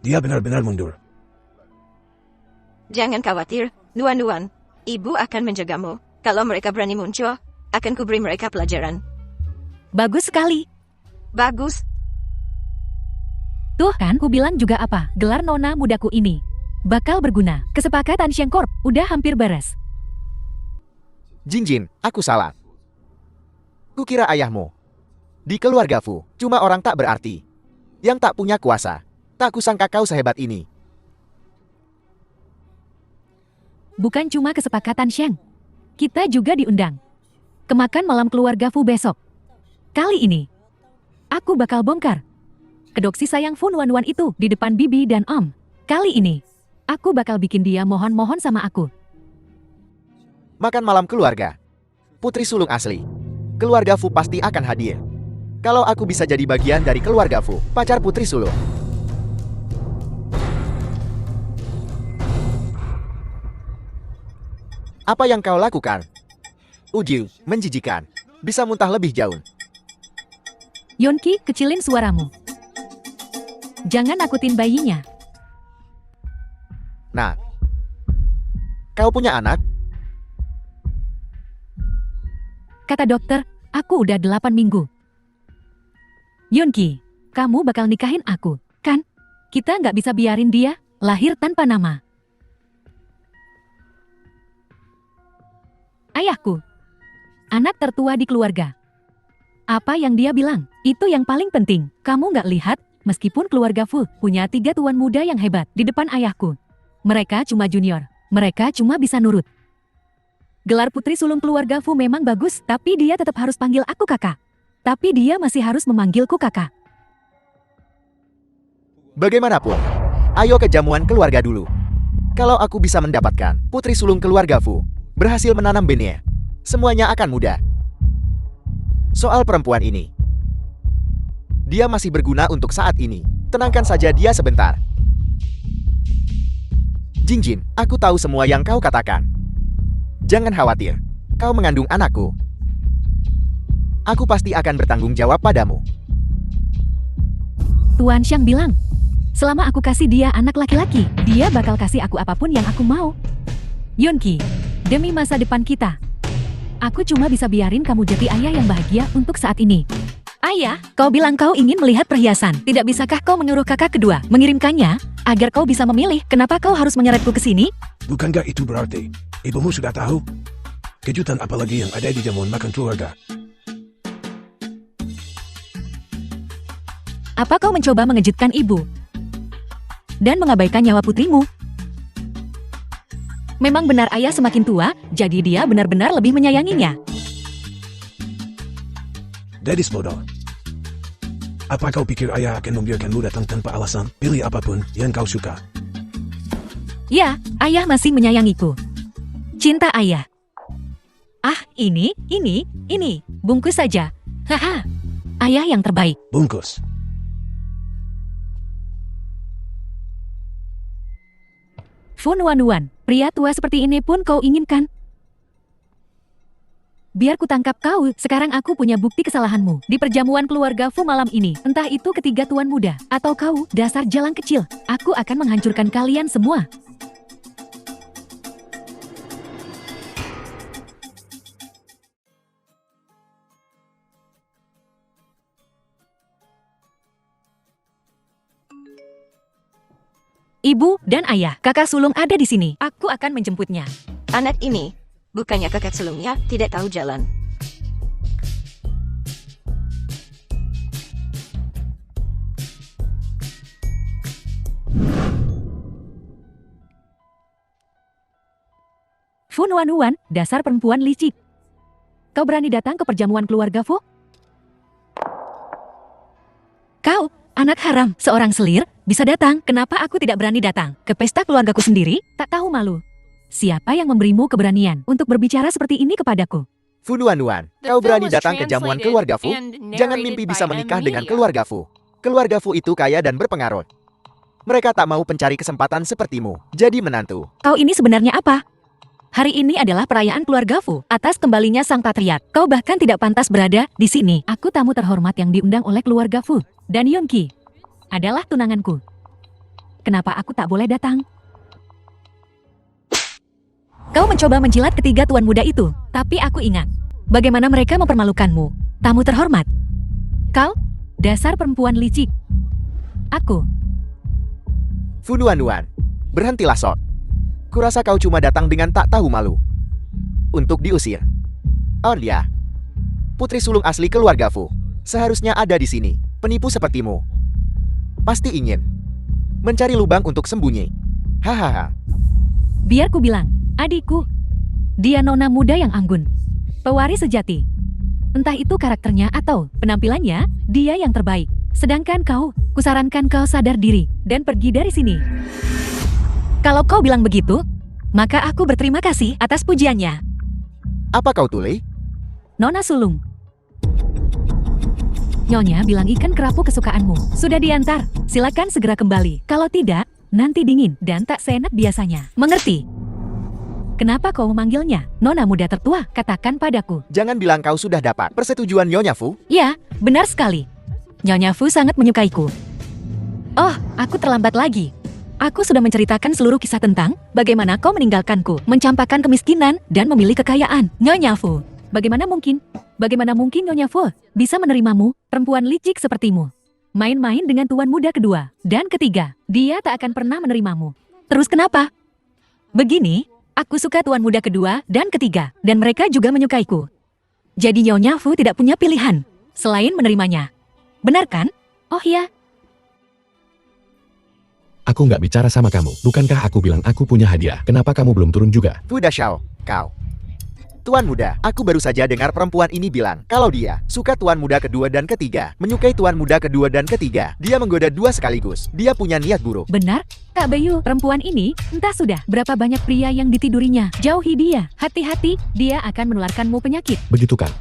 Dia benar-benar mundur. Jangan khawatir, Nuan. Ibu akan menjagamu. Kalau mereka berani muncul, akan kuberi mereka pelajaran. Bagus sekali. Bagus. Tuh kan, ku bilang juga apa, gelar nona mudaku ini bakal berguna. Kesepakatan Sengkorp udah hampir beres. Jinjin, aku salah. Kukira ayahmu. Di keluarga Fu, cuma orang tak berarti. Yang tak punya kuasa. Tak kusangka kau sehebat ini. Bukan cuma kesepakatan Sheng. Kita juga diundang ke makan malam keluarga Fu besok. Kali ini, aku bakal bongkar kedok si sayang Fu Nuan itu di depan bibi dan om. Kali ini, aku bakal bikin dia mohon-mohon sama aku. Makan malam keluarga. Putri sulung asli. Keluarga Fu pasti akan hadir. Kalau aku bisa jadi bagian dari keluarga Fu, pacar putri sulung. Apa yang kau lakukan? Ujiu, menjijikan. Bisa muntah lebih jauh. Yonki, kecilin suaramu. Jangan nakutin bayinya. Nah, kau punya anak? Kata dokter, aku udah 8 minggu. Yonki, kamu bakal nikahin aku, kan? Kita nggak bisa biarin dia lahir tanpa nama. Ayahku, anak tertua di keluarga. Apa yang dia bilang, itu yang paling penting. Kamu nggak lihat, meskipun keluarga Fu punya 3 tuan muda yang hebat di depan ayahku. Mereka cuma junior, mereka cuma bisa nurut. Gelar putri sulung keluarga Fu memang bagus, tapi dia tetap harus panggil aku kakak. Tapi dia masih harus memanggilku kakak. Bagaimanapun, ayo ke jamuan keluarga dulu. Kalau aku bisa mendapatkan putri sulung keluarga Fu, berhasil menanam benih, semuanya akan mudah. Soal perempuan ini, dia masih berguna untuk saat ini. Tenangkan saja dia sebentar. Jinjin, aku tahu semua yang kau katakan. Jangan khawatir, kau mengandung anakku. Aku pasti akan bertanggung jawab padamu. Tuan Xiang bilang, selama aku kasih dia anak laki-laki, dia bakal kasih aku apapun yang aku mau. Yunki, demi masa depan kita, aku cuma bisa biarin kamu jadi ayah yang bahagia untuk saat ini. Ayah, kau bilang kau ingin melihat perhiasan. Tidak bisakah kau menyuruh kakak kedua mengirimkannya agar kau bisa memilih? Kenapa kau harus menyeretku ke sini? Bukankah itu berarti ibumu sudah tahu? Kejutan apalagi yang ada di jamuan makan keluarga? Apa kau mencoba mengejutkan ibu dan mengabaikan nyawa putrimu? Memang benar ayah semakin tua, jadi dia benar-benar lebih menyayanginya. Gadis bodoh. Apa kau pikir ayah akan membiarkanmu datang tanpa alasan? Pilih apapun yang kau suka. Ya, ayah masih menyayangiku. Cinta ayah. Ah, ini, bungkus saja. Haha, ayah yang terbaik. Bungkus. Fu Nuan, pria tua seperti ini pun kau inginkan? Biar ku tangkap kau, sekarang aku punya bukti kesalahanmu. Di perjamuan keluarga Fu malam ini, entah itu ketiga tuan muda, atau kau, dasar jalang kecil, aku akan menghancurkan kalian semua. Ibu dan ayah, kakak sulung ada di sini. Aku akan menjemputnya. Anak ini, bukannya kakak sulungnya, tidak tahu jalan. Fu Nuan, dasar perempuan licik. Kau berani datang ke perjamuan keluarga Fu? Kau, anak haram, seorang selir, bisa datang. Kenapa aku tidak berani datang ke pesta keluargaku sendiri? Tak tahu malu. Siapa yang memberimu keberanian untuk berbicara seperti ini kepadaku? Fu Nuan, kau berani datang ke jamuan keluarga Fu? Jangan mimpi bisa menikah dengan keluarga Fu. Keluarga Fu itu kaya dan berpengaruh. Mereka tak mau pencari kesempatan sepertimu, jadi menantu. Kau ini sebenarnya apa? Hari ini adalah perayaan keluarga Fu atas kembalinya sang patriark. Kau bahkan tidak pantas berada di sini. Aku tamu terhormat yang diundang oleh keluarga Fu. Dan Yunki adalah tunanganku. Kenapa aku tak boleh datang? Kau mencoba menjilat ketiga tuan muda itu, tapi aku ingat bagaimana mereka mempermalukanmu. Tamu terhormat. Kau, dasar perempuan licik. Aku. Fu Nuan, berhentilah Sok. Kurasa kau cuma datang dengan tak tahu malu. Untuk diusir. Dia, putri sulung asli keluarga Fu, seharusnya ada di sini. Penipu sepertimu pasti ingin mencari lubang untuk sembunyi. Hahaha. Biar ku bilang, adikku, dia nona muda yang anggun, pewaris sejati. Entah itu karakternya atau penampilannya, dia yang terbaik. Sedangkan kau, kusarankan kau sadar diri dan pergi dari sini. Kalau kau bilang begitu, maka aku berterima kasih atas pujiannya. Apa kau tuli? Nona sulung. Nyonya bilang ikan kerapu kesukaanmu sudah diantar. Silakan segera kembali. Kalau tidak, nanti dingin dan tak seenak biasanya. Mengerti? Kenapa kau memanggilnya nona muda tertua? Katakan padaku. Jangan bilang kau sudah dapat persetujuan Nyonya Fu. Ya, benar sekali. Nyonya Fu sangat menyukaiku. Oh, aku terlambat lagi. Aku sudah menceritakan seluruh kisah tentang bagaimana kau meninggalkanku, mencampakkan kemiskinan, dan memilih kekayaan. Nyonya Fu, bagaimana mungkin Nyonya Fu bisa menerimamu, perempuan licik sepertimu? Main-main dengan tuan muda kedua dan ketiga, dia tak akan pernah menerimamu. Terus kenapa? Begini, aku suka tuan muda kedua dan ketiga, dan mereka juga menyukaiku. Jadi Nyonya Fu tidak punya pilihan selain menerimanya. Benar kan? Oh ya. Aku nggak bicara sama kamu. Bukankah aku bilang aku punya hadiah? Kenapa kamu belum turun juga? Fu Dashao, kau. Tuan muda, aku baru saja dengar perempuan ini bilang kalau dia suka tuan muda kedua dan ketiga, menyukai tuan muda kedua dan ketiga. Dia menggoda dua sekaligus. Dia punya niat buruk. Benar, Kak Bayu, perempuan ini entah sudah berapa banyak pria yang ditidurinya. Jauhi dia. Hati-hati, dia akan menularkanmu penyakit. Begitu kan?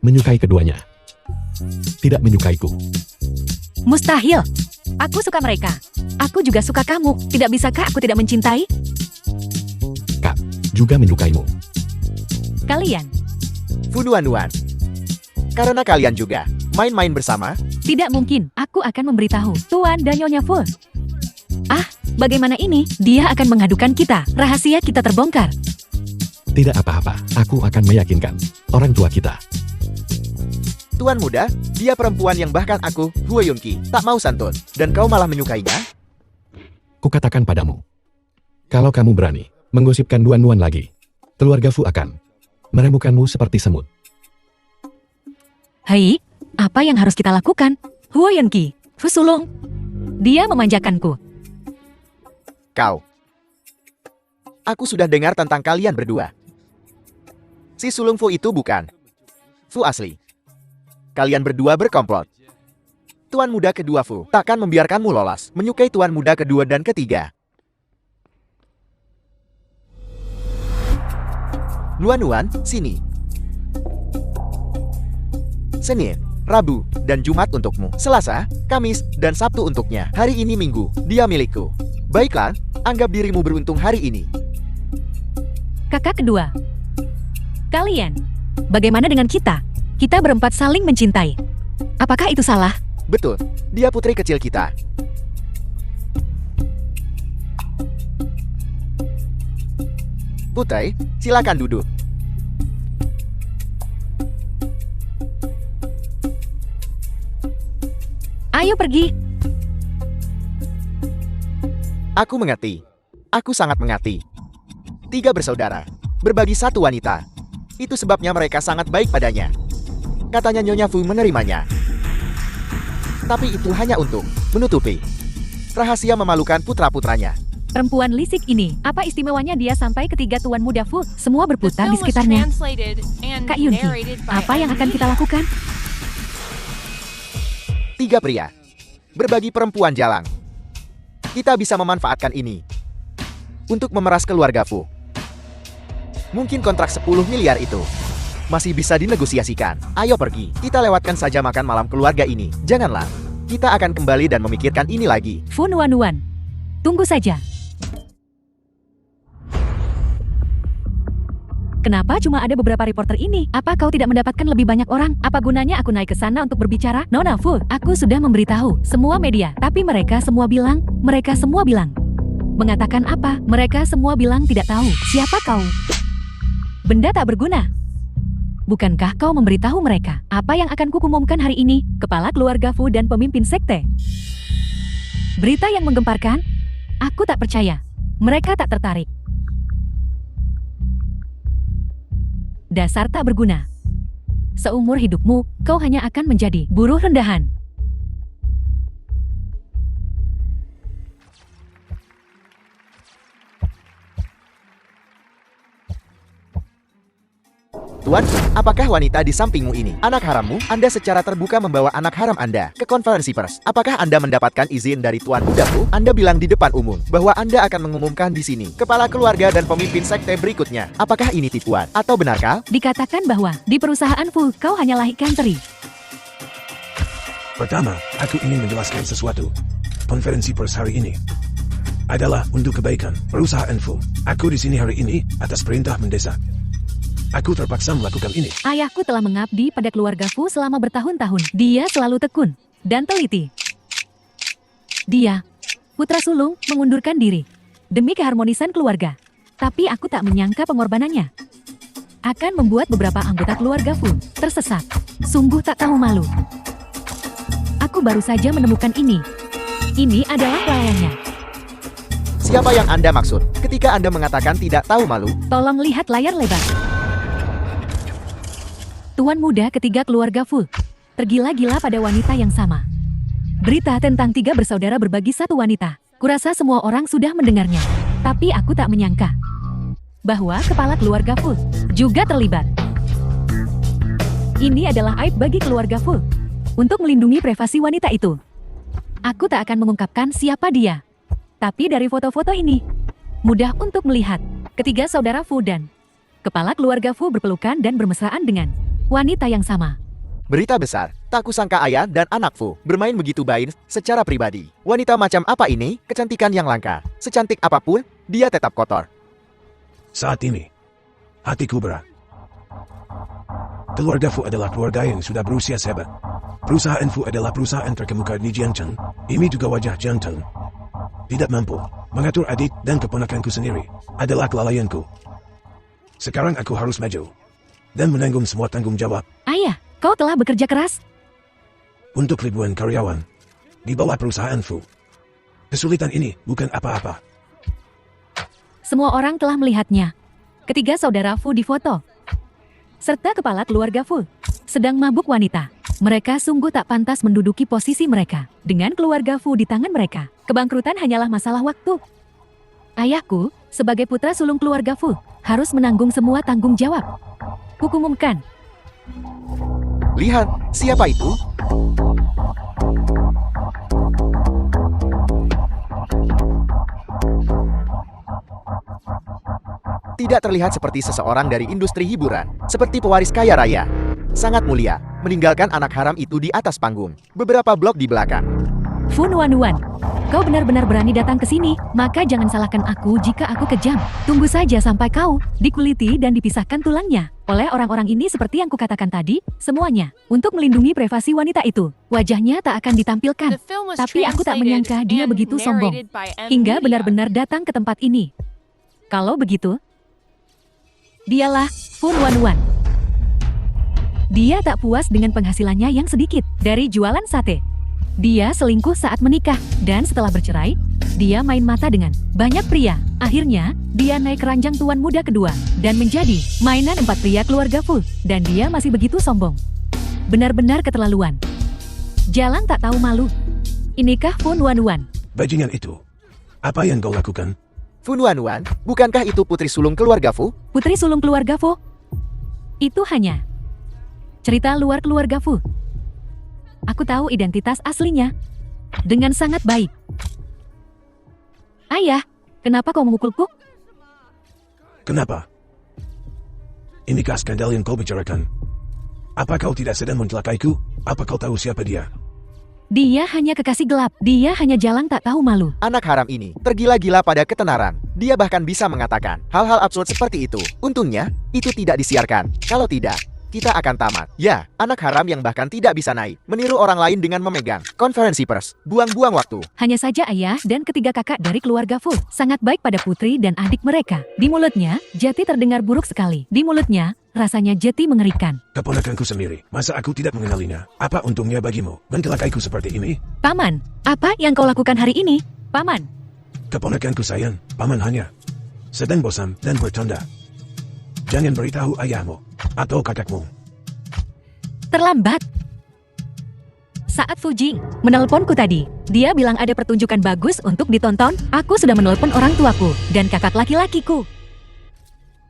Menyukai keduanya. Tidak menyukaiku. Mustahil. Aku suka mereka. Aku juga suka kamu. Tidak bisakah aku tidak mencintai Kak, juga menyukaimu. kalian? Funuan-nuan. Karena kalian juga main-main bersama, Tidak mungkin. Aku akan memberitahu Tuan dan Nyonya Fu. Ah, bagaimana ini? Dia akan mengadukan kita. Rahasia kita terbongkar. Tidak apa-apa, aku akan meyakinkan orang tua kita. Tuan muda, dia perempuan yang bahkan aku, Hua Yunki, tak mau santun. Dan kau malah menyukainya? Kukatakan padamu, kalau kamu berani menggosipkan Nuan lagi, keluarga Fu akan merembukanmu seperti semut. Hei, apa yang harus kita lakukan? Hua Yunki, Fu Sulung. Dia memanjakanku. Kau. Aku sudah dengar tentang kalian berdua. Si sulung Fu itu bukan Fu asli. Kalian berdua berkomplot. Tuan muda kedua Fu takkan membiarkanmu lolos, menyukai tuan muda kedua dan ketiga. Nuan, sini. Senin, Rabu, dan Jumat untukmu. Selasa, Kamis, dan Sabtu untuknya. Hari ini Minggu, dia milikku. Baiklah, anggap dirimu beruntung hari ini. Kakak kedua. Kalian, bagaimana dengan kita? Kita berempat saling mencintai. Apakah itu salah? Betul, dia putri kecil kita. Putri, silakan duduk. Ayo pergi. Aku mengerti. Aku sangat mengerti. 3 bersaudara, berbagi satu wanita. Itu sebabnya mereka sangat baik padanya. Katanya Nyonya Fu menerimanya. Tapi itu hanya untuk menutupi rahasia memalukan putra-putranya. Perempuan lisik ini, apa istimewanya dia sampai ketiga tuan muda Fu? Semua The berputar di film was sekitarnya. translated and Kak Yunki, narrated by apa yang akan kita lakukan? 3 pria, berbagi perempuan jalang. Kita bisa memanfaatkan ini untuk memeras keluarga Fu. Mungkin kontrak 10 miliar itu masih bisa dinegosiasikan. Ayo pergi, kita lewatkan saja makan malam keluarga ini. Janganlah, kita akan kembali dan memikirkan ini lagi. Fu Nuan. Tunggu saja. Kenapa cuma ada beberapa reporter ini? Apa kau tidak mendapatkan lebih banyak orang? Apa gunanya aku naik ke sana untuk berbicara? Nona Fu, aku sudah memberitahu semua media, tapi mereka semua bilang. Mengatakan apa? Mereka semua bilang tidak tahu. Siapa kau? Benda tak berguna. Bukankah kau memberitahu mereka apa yang akan kuumumkan hari ini? Kepala keluarga Fu dan pemimpin sekte. Berita yang menggemparkan? Aku tak percaya. Mereka tak tertarik. Dasar tak berguna. Seumur hidupmu, kau hanya akan menjadi buruh rendahan. Tuan, apakah wanita di sampingmu ini anak harammu? Anda secara terbuka membawa anak haram Anda ke konferensi pers. Apakah Anda mendapatkan izin dari Tuan Muda Fu? Anda bilang di depan umum bahwa Anda akan mengumumkan di sini kepala keluarga dan pemimpin sekte berikutnya. Apakah ini tipuan atau benarkah? Dikatakan bahwa di perusahaan Fu kau hanyalah ikan teri. Pertama, aku ingin menjelaskan sesuatu. Konferensi pers hari ini adalah untuk kebaikan perusahaan Fu. Aku di sini hari ini atas perintah mendesak. Aku terpaksa melakukan ini. Ayahku telah mengabdi pada keluarga Fu selama bertahun-tahun. Dia selalu tekun dan teliti. Dia, putra sulung, mengundurkan diri demi keharmonisan keluarga. Tapi aku tak menyangka pengorbanannya akan membuat beberapa anggota keluarga Fu tersesat. Sungguh tak tahu malu. Aku baru saja menemukan ini. Ini adalah pelayannya. Siapa yang Anda maksud ketika Anda mengatakan tidak tahu malu? Tolong lihat layar lebar. Tuan muda ketiga keluarga Fu tergila-gila pada wanita yang sama. Berita tentang 3 bersaudara berbagi satu wanita. Kurasa semua orang sudah mendengarnya. Tapi aku tak menyangka bahwa kepala keluarga Fu juga terlibat. Ini adalah aib bagi keluarga Fu. Untuk melindungi privasi wanita itu, aku tak akan mengungkapkan siapa dia. Tapi dari foto-foto ini, mudah untuk melihat ketiga saudara Fu dan kepala keluarga Fu berpelukan dan bermesraan dengan wanita yang sama. Berita besar, tak kusangka ayah dan anak Fu bermain begitu baik secara pribadi. Wanita macam apa ini? Kecantikan yang langka. Secantik apapun, dia tetap kotor. Saat ini, hatiku berat. Keluarga Fu adalah keluarga yang sudah berusia sebat. Perusahaan Fu adalah perusahaan terkemuka di Jiangcheng. Ini juga wajah Jiangcheng. Tidak mampu mengatur adik dan keponakanku sendiri adalah kelalaianku. Sekarang aku harus maju dan menanggung semua tanggung jawab. Ayah, kau telah bekerja keras. Untuk ribuan karyawan di bawah perusahaan Fu. Kesulitan ini bukan apa-apa. Semua orang telah melihatnya. Ketiga saudara Fu difoto. Serta kepala keluarga Fu. Sedang mabuk wanita. Mereka sungguh tak pantas menduduki posisi mereka. Dengan keluarga Fu di tangan mereka, kebangkrutan hanyalah masalah waktu. Ayahku, sebagai putra sulung keluarga Fu, harus menanggung semua tanggung jawab. Kukumumkan. Lihat, siapa itu? Tidak terlihat seperti seseorang dari industri hiburan, seperti pewaris kaya raya. Sangat mulia, meninggalkan anak haram itu di atas panggung, beberapa blok di belakang. Fu Nuan, kau benar-benar berani datang ke sini, maka jangan salahkan aku jika aku kejam. Tunggu saja sampai kau dikuliti dan dipisahkan tulangnya oleh orang-orang ini seperti yang kukatakan tadi, semuanya untuk melindungi privasi wanita itu. Wajahnya tak akan ditampilkan, tapi aku tak menyangka dia begitu sombong hingga benar-benar datang ke tempat ini. Kalau begitu, dialah Fu Nuan. Dia tak puas dengan penghasilannya yang sedikit dari jualan sate. Dia selingkuh saat menikah, dan setelah bercerai, dia main mata dengan banyak pria. Akhirnya, dia naik keranjang tuan muda kedua, dan menjadi mainan 4 pria keluarga Fu, dan dia masih begitu sombong. Benar-benar keterlaluan. Jalan tak tahu malu. Inikah Fu Nuan? Bajingan itu. Apa yang kau lakukan? Fu Nuan, bukankah itu putri sulung keluarga Fu? Putri sulung keluarga Fu? Itu hanya cerita luar keluarga Fu. Aku tahu identitas aslinya dengan sangat baik. Ayah, kenapa kau memukulku? Kenapa? Inikah skandal yang kau bicarakan? Apa kau tidak sedang mencelakaiku? Apa kau tahu siapa dia? Dia hanya kekasih gelap. Dia hanya jalang tak tahu malu. Anak haram ini tergila-gila pada ketenaran. Dia bahkan bisa mengatakan hal-hal absurd seperti itu. Untungnya, itu tidak disiarkan. Kalau tidak, kita akan tamat. Ya, anak haram yang bahkan tidak bisa naik, meniru orang lain dengan memegang konferensi pers. Buang-buang waktu. Hanya saja ayah dan ketiga kakak dari keluarga Fu sangat baik pada putri dan adik mereka. Di mulutnya, Jeti terdengar buruk sekali. Di mulutnya, rasanya Jeti mengerikan. Keponakanku sendiri. Masa aku tidak mengenalinya? Apa untungnya bagimu mencelakaiku seperti ini? Paman, apa yang kau lakukan hari ini? Paman. Keponakanku sayang, paman hanya sedang bosan dan bercanda. Jangan beritahu ayahmu atau kakakmu. Terlambat. Saat Fu Jing menelponku tadi, dia bilang ada pertunjukan bagus untuk ditonton. Aku sudah menelpon orang tuaku dan kakak laki-lakiku.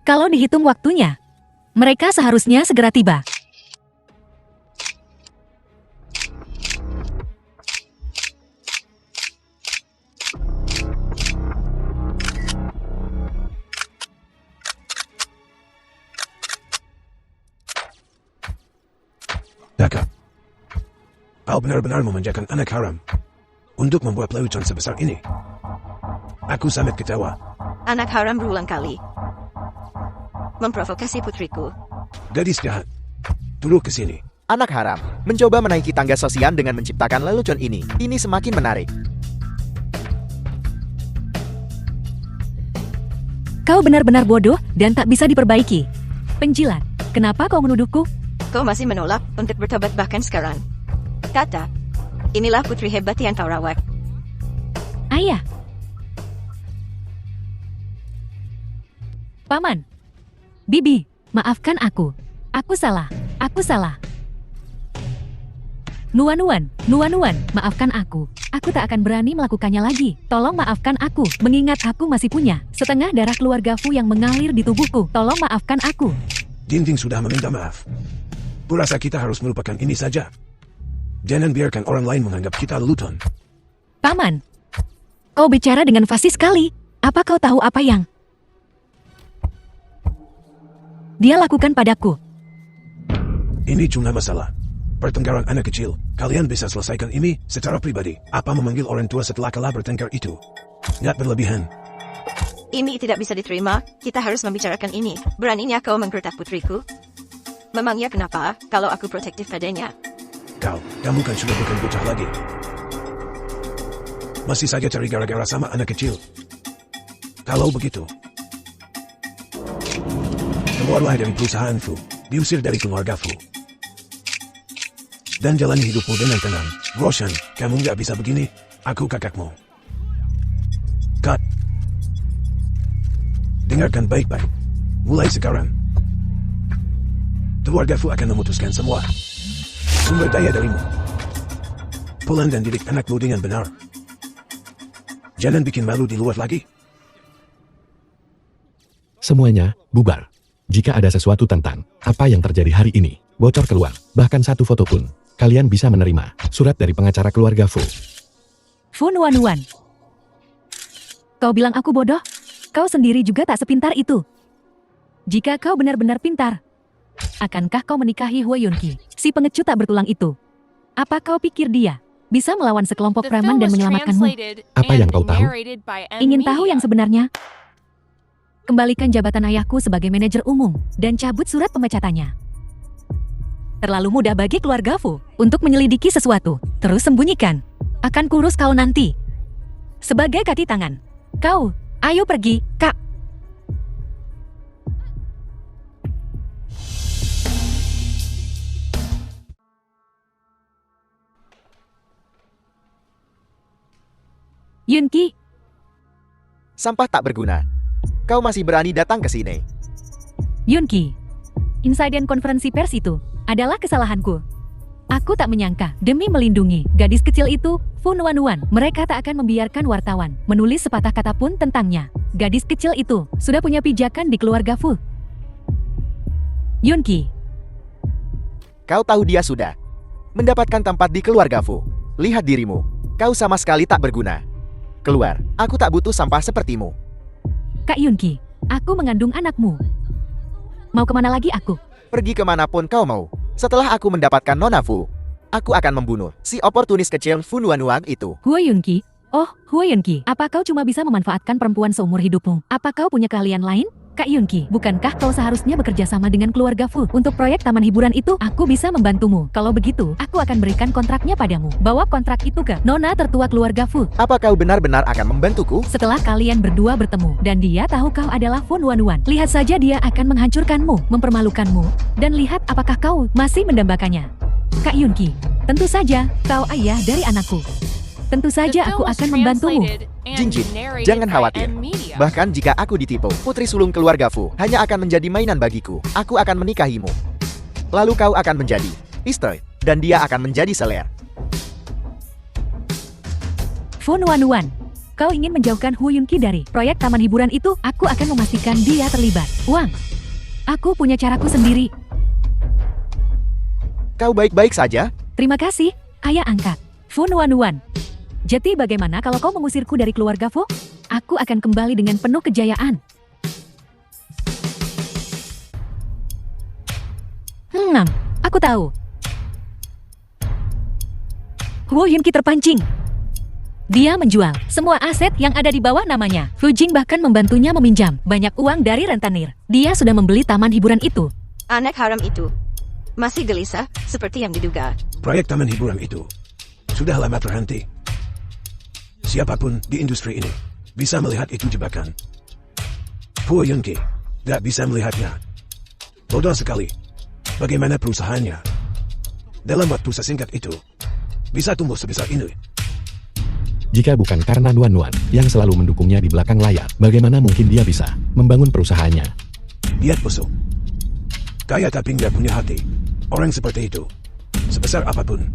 Kalau dihitung waktunya, mereka seharusnya segera tiba. Kakak, kau benar-benar memanjakan anak haram untuk membuat lelucon sebesar ini. Aku sangat kecewa. Anak haram berulang kali memprovokasi putriku. Gadis jahat, turun ke sini. Anak haram mencoba menaiki tangga sosial dengan menciptakan lelucon ini. Ini semakin menarik. Kau benar-benar bodoh dan tak bisa diperbaiki. Penjilat, kenapa kau menuduhku? Kau masih menolak untuk bertobat bahkan sekarang. Kata, inilah putri hebat yang kau rawat. Ayah. Paman. Bibi, maafkan aku. Aku salah. Nuan, maafkan aku. Aku tak akan berani melakukannya lagi. Tolong maafkan aku, mengingat aku masih punya setengah darah keluarga Fu yang mengalir di tubuhku. Tolong maafkan aku. Dinding sudah meminta maaf. Kurasa kita harus melupakan ini saja. Jangan biarkan orang lain menganggap kita lelucon. Paman, kau bicara dengan fasih sekali. Apa kau tahu apa yang dia lakukan padaku? Ini cuma masalah Pertengkaran anak kecil, kalian bisa selesaikan ini secara pribadi. Apa memanggil orang tua setelah kalah bertengkar itu? Nggak berlebihan. Ini tidak bisa diterima, kita harus membicarakan ini. Beraninya kau menggertak putriku? Memangnya kenapa, kalau aku protektif padanya? Kamu kan sudah bukan bocah lagi. Masih saja cari gara-gara sama anak kecil. Kalau begitu, keluarlah dari perusahaan Fu, diusir dari keluarga Fu. Dan jalani hidupmu dengan tenang. Roshan, kamu nggak bisa begini. Aku kakakmu. Cut. Dengarkan baik-baik. Mulai sekarang, keluarga Fu akan memutuskan semua sumber daya darimu. Pulang dan didik anakmu dengan benar. Jangan bikin malu di luar lagi. Semuanya bubar. Jika ada sesuatu tentang apa yang terjadi hari ini, bocor keluar, bahkan satu foto pun, kalian bisa menerima surat dari pengacara keluarga Fu. Fu Nuan. Kau bilang aku bodoh? Kau sendiri juga tak sepintar itu. Jika kau benar-benar pintar, akankah kau menikahi Hua Yunqi, si pengecut tak bertulang itu? Apa kau pikir dia bisa melawan sekelompok preman dan menyelamatkanmu? Apa yang kau tahu? Ingin tahu yang sebenarnya? Kembalikan jabatan ayahku sebagai manajer umum dan cabut surat pemecatannya. Terlalu mudah bagi keluarga Fu untuk menyelidiki sesuatu, terus sembunyikan. Akan kurus kau nanti. Sebagai kaki tangan. Kau, ayo pergi, Kak. Yunqi, Sampah tak berguna. Kau masih berani datang ke sini. Yunqi. Insiden konferensi pers itu adalah kesalahanku. Aku tak menyangka, demi melindungi gadis kecil itu, Fu Nuan, mereka tak akan membiarkan wartawan menulis sepatah kata pun tentangnya. Gadis kecil itu sudah punya pijakan di keluarga Fu. Yunqi, Kau tahu dia sudah mendapatkan tempat di keluarga Fu. Lihat dirimu. Kau sama sekali tak berguna. Keluar, aku tak butuh sampah sepertimu. Kak Yunqi, aku mengandung anakmu. Mau kemana lagi aku? Pergi kemanapun kau mau. Setelah aku mendapatkan Nona Fu, aku akan membunuh si oportunis kecil Fu Nuan itu. Hua Yunqi? Oh, Hua Yunqi, apa kau cuma bisa memanfaatkan perempuan seumur hidupmu? Apa kau punya keahlian lain? Kak Yunqi, bukankah kau seharusnya bekerja sama dengan keluarga Fu? Untuk proyek taman hiburan itu, aku bisa membantumu. Kalau begitu, aku akan berikan kontraknya padamu. Bawa kontrak itu ke Nona tertua keluarga Fu. Apa kau benar-benar akan membantuku? Setelah kalian berdua bertemu, dan dia tahu kau adalah Fu Nuan, lihat saja dia akan menghancurkanmu, mempermalukanmu, dan lihat apakah kau masih mendambakannya. Kak Yunqi, tentu saja, kau ayah dari anakku. Tentu saja aku akan membantumu. Jinjin, jangan khawatir. Bahkan jika aku ditipu, putri sulung keluarga Fu hanya akan menjadi mainan bagiku. Aku akan menikahimu. Lalu kau akan menjadi istri, dan dia akan menjadi seler. Fu Nuan, kau ingin menjauhkan Hu Yunqi dari proyek taman hiburan itu? Aku akan memastikan dia terlibat. Wang, aku punya caraku sendiri. Kau baik-baik saja? Terima kasih, ayah angkat. Fu Nuan. Jadi bagaimana kalau kau mengusirku dari keluarga Fu? Aku akan kembali dengan penuh kejayaan. Aku tahu. Hu Yunqi terpancing. Dia menjual semua aset yang ada di bawah namanya. Fu Jing bahkan membantunya meminjam banyak uang dari rentenir. Dia sudah membeli taman hiburan itu. Anak haram itu masih gelisah, seperti yang diduga. Proyek taman hiburan itu sudah lama terhenti. Siapapun di industri ini bisa melihat itu jebakan. Fu Yunqi tidak bisa melihatnya. Bodoh sekali. Bagaimana perusahaannya dalam waktu sesingkat itu bisa tumbuh sebesar ini? Jika bukan karena Nuan yang selalu mendukungnya di belakang layar, bagaimana mungkin dia bisa membangun perusahaannya? Lihat busuk. Kaya tapi nggak punya hati. Orang seperti itu, sebesar apapun,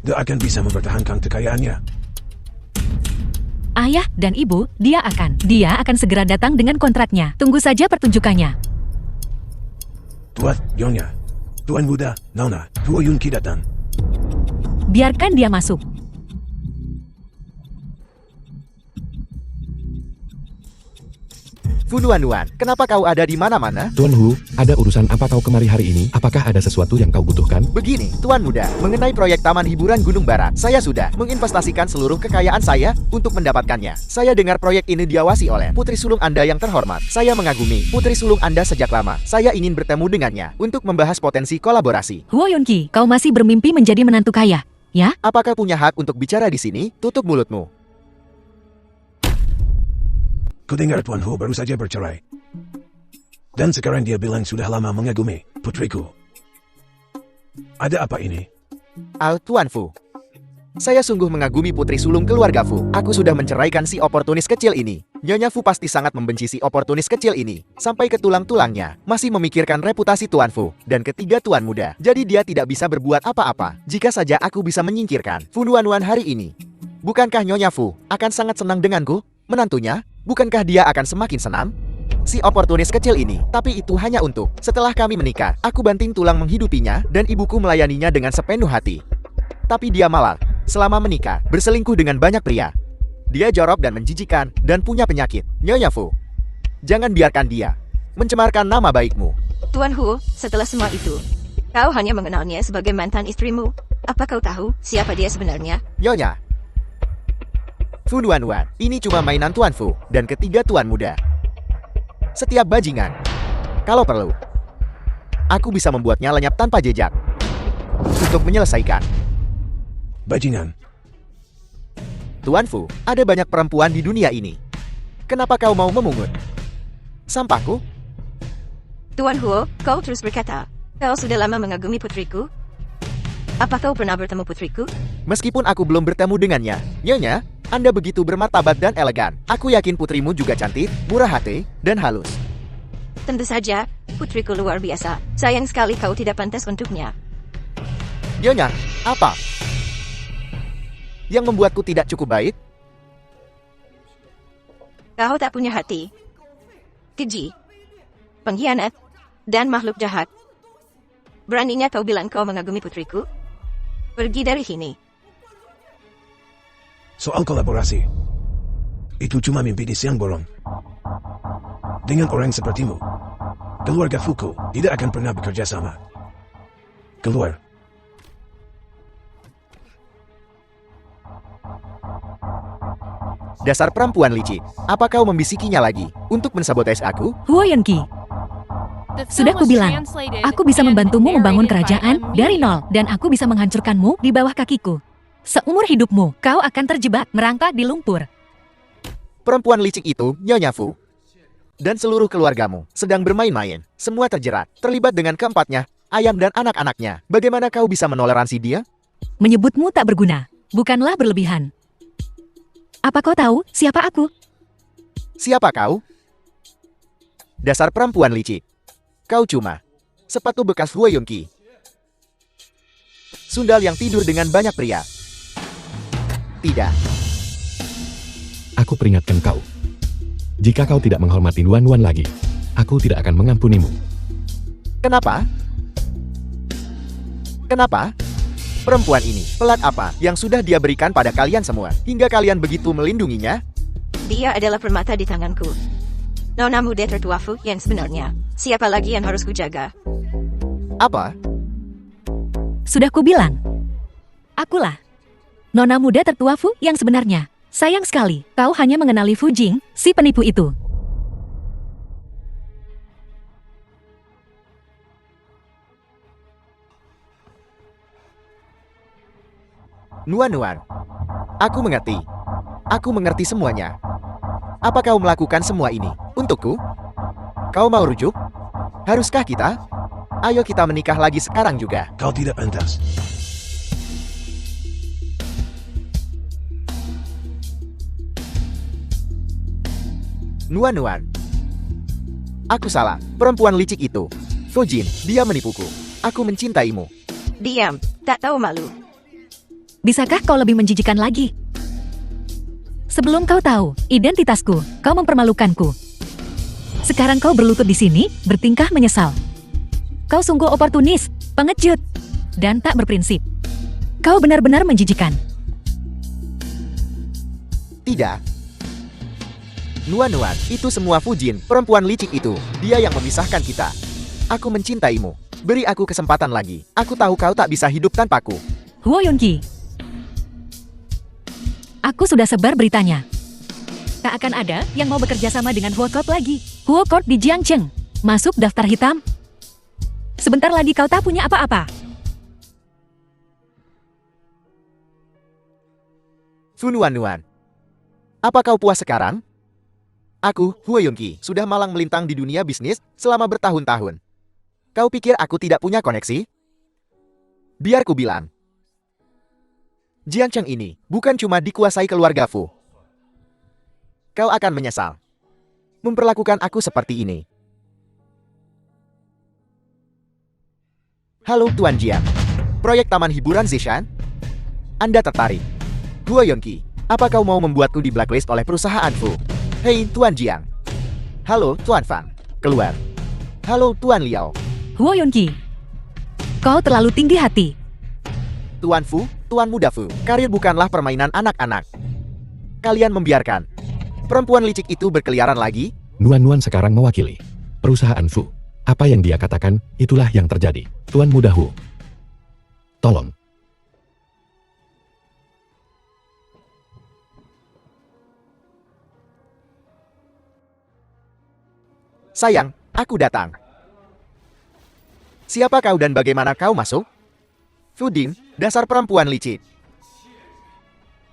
dia akan bisa mempertahankan kekayaannya. Ayah dan ibu, dia akan segera datang dengan kontraknya. Tunggu saja pertunjukannya. Tuan Nyonya, Tuan Muda, Nona, Fu Yunqi datang. Biarkan dia masuk. Fu Nuan, kenapa kau ada di mana-mana? Tuan Hu, ada urusan apa kau kemari hari ini? Apakah ada sesuatu yang kau butuhkan? Begini, Tuan Muda, mengenai proyek Taman Hiburan Gunung Barat, saya sudah menginvestasikan seluruh kekayaan saya untuk mendapatkannya. Saya dengar proyek ini diawasi oleh putri sulung Anda yang terhormat. Saya mengagumi putri sulung Anda sejak lama. Saya ingin bertemu dengannya untuk membahas potensi kolaborasi. Huo Yunqi, kau masih bermimpi menjadi menantu kaya, ya? Apakah punya hak untuk bicara di sini? Tutup mulutmu. Kudengar Tuan Hu baru saja bercerai. Dan sekarang dia bilang sudah lama mengagumi putriku. Ada apa ini? Tuan Fu. Saya sungguh mengagumi putri sulung keluarga Fu. Aku sudah menceraikan si oportunis kecil ini. Nyonya Fu pasti sangat membenci si oportunis kecil ini. Sampai ke tulang-tulangnya. Masih memikirkan reputasi Tuan Fu. Dan ketiga Tuan Muda. Jadi dia tidak bisa berbuat apa-apa. Jika saja aku bisa menyingkirkan Fu Nuan hari ini. Bukankah Nyonya Fu akan sangat senang denganku? Menantunya? Bukankah dia akan semakin senang? Si oportunis kecil ini, tapi itu hanya untuk setelah kami menikah, aku banting tulang menghidupinya dan ibuku melayaninya dengan sepenuh hati. Tapi dia malah, selama menikah, berselingkuh dengan banyak pria. Dia jorok dan menjijikan dan punya penyakit. Nyonya Fu, jangan biarkan dia mencemarkan nama baikmu. Tuan Hu, setelah semua itu, kau hanya mengenalnya sebagai mantan istrimu. Apa kau tahu siapa dia sebenarnya? Nyonya Fu Nuan, ini cuma mainan Tuan Fu dan ketiga Tuan Muda. Setiap bajingan, kalau perlu, aku bisa membuatnya lenyap tanpa jejak. Untuk menyelesaikan. Bajingan. Tuan Fu, ada banyak perempuan di dunia ini. Kenapa kau mau memungut sampahku? Tuan Hu, kau terus berkata, kau sudah lama mengagumi putriku? Apa kau pernah bertemu putriku? Meskipun aku belum bertemu dengannya, Nyonya, Anda begitu bermartabat dan elegan. Aku yakin putrimu juga cantik, murah hati, dan halus. Tentu saja, putriku luar biasa. Sayang sekali kau tidak pantas untuknya. Nyonya, apa yang membuatku tidak cukup baik? Kau tak punya hati, keji, pengkhianat, dan makhluk jahat. Beraninya kau bilang kau mengagumi putriku? Pergi dari sini. Soal kolaborasi, itu cuma mimpi di siang bolong. Dengan orang sepertimu, keluarga Fuku tidak akan pernah bekerja sama. Keluar. Dasar perempuan licik, apa kau membisikinya lagi untuk mensabotage aku? Huo Yunqi, sudah kubilang, aku bisa membantumu membangun kerajaan dari nol, dan aku bisa menghancurkanmu di bawah kakiku. Seumur hidupmu, kau akan terjebak merangkak di lumpur. Perempuan licik itu, Nyonya Fu, dan seluruh keluargamu sedang bermain-main. Semua terjerat, terlibat dengan keempatnya, ayam dan anak-anaknya. Bagaimana kau bisa menoleransi dia? Menyebutmu tak berguna, bukanlah berlebihan. Apa kau tahu siapa aku? Siapa kau? Dasar perempuan licik. Kau cuma sepatu bekas Huo Yunqi. Sundal yang tidur dengan banyak pria. Tidak. Aku peringatkan kau. Jika kau tidak menghormati Nuan lagi, aku tidak akan mengampunimu. Kenapa? Kenapa? Perempuan ini, pelat apa yang sudah dia berikan pada kalian semua, hingga kalian begitu melindunginya? Dia adalah permata di tanganku. Nona muda tertua Fu yang sebenarnya. Siapa lagi yang harus kujaga? Apa? Sudah kubilang. Akulah Nona muda tertua Fu yang sebenarnya. Sayang sekali, kau hanya mengenali Fu Jing, si penipu itu. Nuan, aku mengerti. Aku mengerti semuanya. Apa kau melakukan semua ini untukku? Kau mau rujuk? Haruskah kita? Ayo kita menikah lagi sekarang juga. Kau tidak pantas. Nuan. Aku salah. Perempuan licik itu. Fujin, dia menipuku. Aku mencintaimu. Diam, tak tahu malu. Bisakah kau lebih menjijikan lagi? Sebelum kau tahu identitasku, kau mempermalukanku. Sekarang kau berlutut di sini, bertingkah menyesal. Kau sungguh oportunis, pengecut, dan tak berprinsip. Kau benar-benar menjijikan. Tidak. Nuan-Nuan, itu semua Fujin, perempuan licik itu. Dia yang memisahkan kita. Aku mencintaimu. Beri aku kesempatan lagi. Aku tahu kau tak bisa hidup tanpaku. Huo Yunqi. Aku sudah sebar beritanya. Tak akan ada yang mau bekerja sama dengan Huo Court lagi. Huo Court di Jiangcheng. Masuk daftar hitam. Sebentar lagi kau tak punya apa-apa. Fu Nuan-Nuan. Apa kau puas sekarang? Aku, Huo Yunqi, sudah malang melintang di dunia bisnis selama bertahun-tahun. Kau pikir aku tidak punya koneksi? Biar ku bilang. Jiangcheng ini bukan cuma dikuasai keluarga Fu. Kau akan menyesal memperlakukan aku seperti ini. Halo Tuan Jiang. Proyek Taman Hiburan Zishan? Anda tertarik? Huo Yunqi, apa kau mau membuatku di blacklist oleh perusahaan Fu? Hei Tuan Jiang. Halo Tuan Fang. Keluar. Halo Tuan Liao. Huo Yunqi. Kau terlalu tinggi hati. Tuan Fu, Tuan Muda Fu. Karir bukanlah permainan anak-anak. Kalian membiarkan perempuan licik itu berkeliaran lagi? Nuan-Nuan sekarang mewakili perusahaan Fu. Apa yang dia katakan, itulah yang terjadi. Tuan Muda Hu. Tolong. Sayang, aku datang. Siapa kau dan bagaimana kau masuk? Fudin, dasar perempuan licik.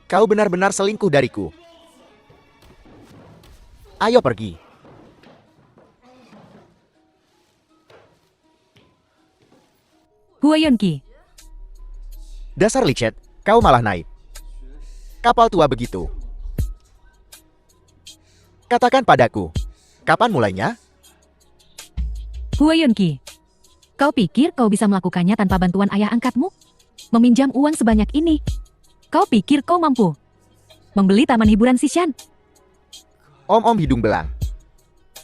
Kau benar-benar selingkuh dariku. Ayo pergi. Huo Yunqi. Dasar licet, kau malah naik kapal tua begitu. Katakan padaku, kapan mulainya? Huo Yunqi. Kau pikir kau bisa melakukannya tanpa bantuan ayah angkatmu? Meminjam uang sebanyak ini. Kau pikir kau mampu membeli taman hiburan Zishan? Om-om hidung belang.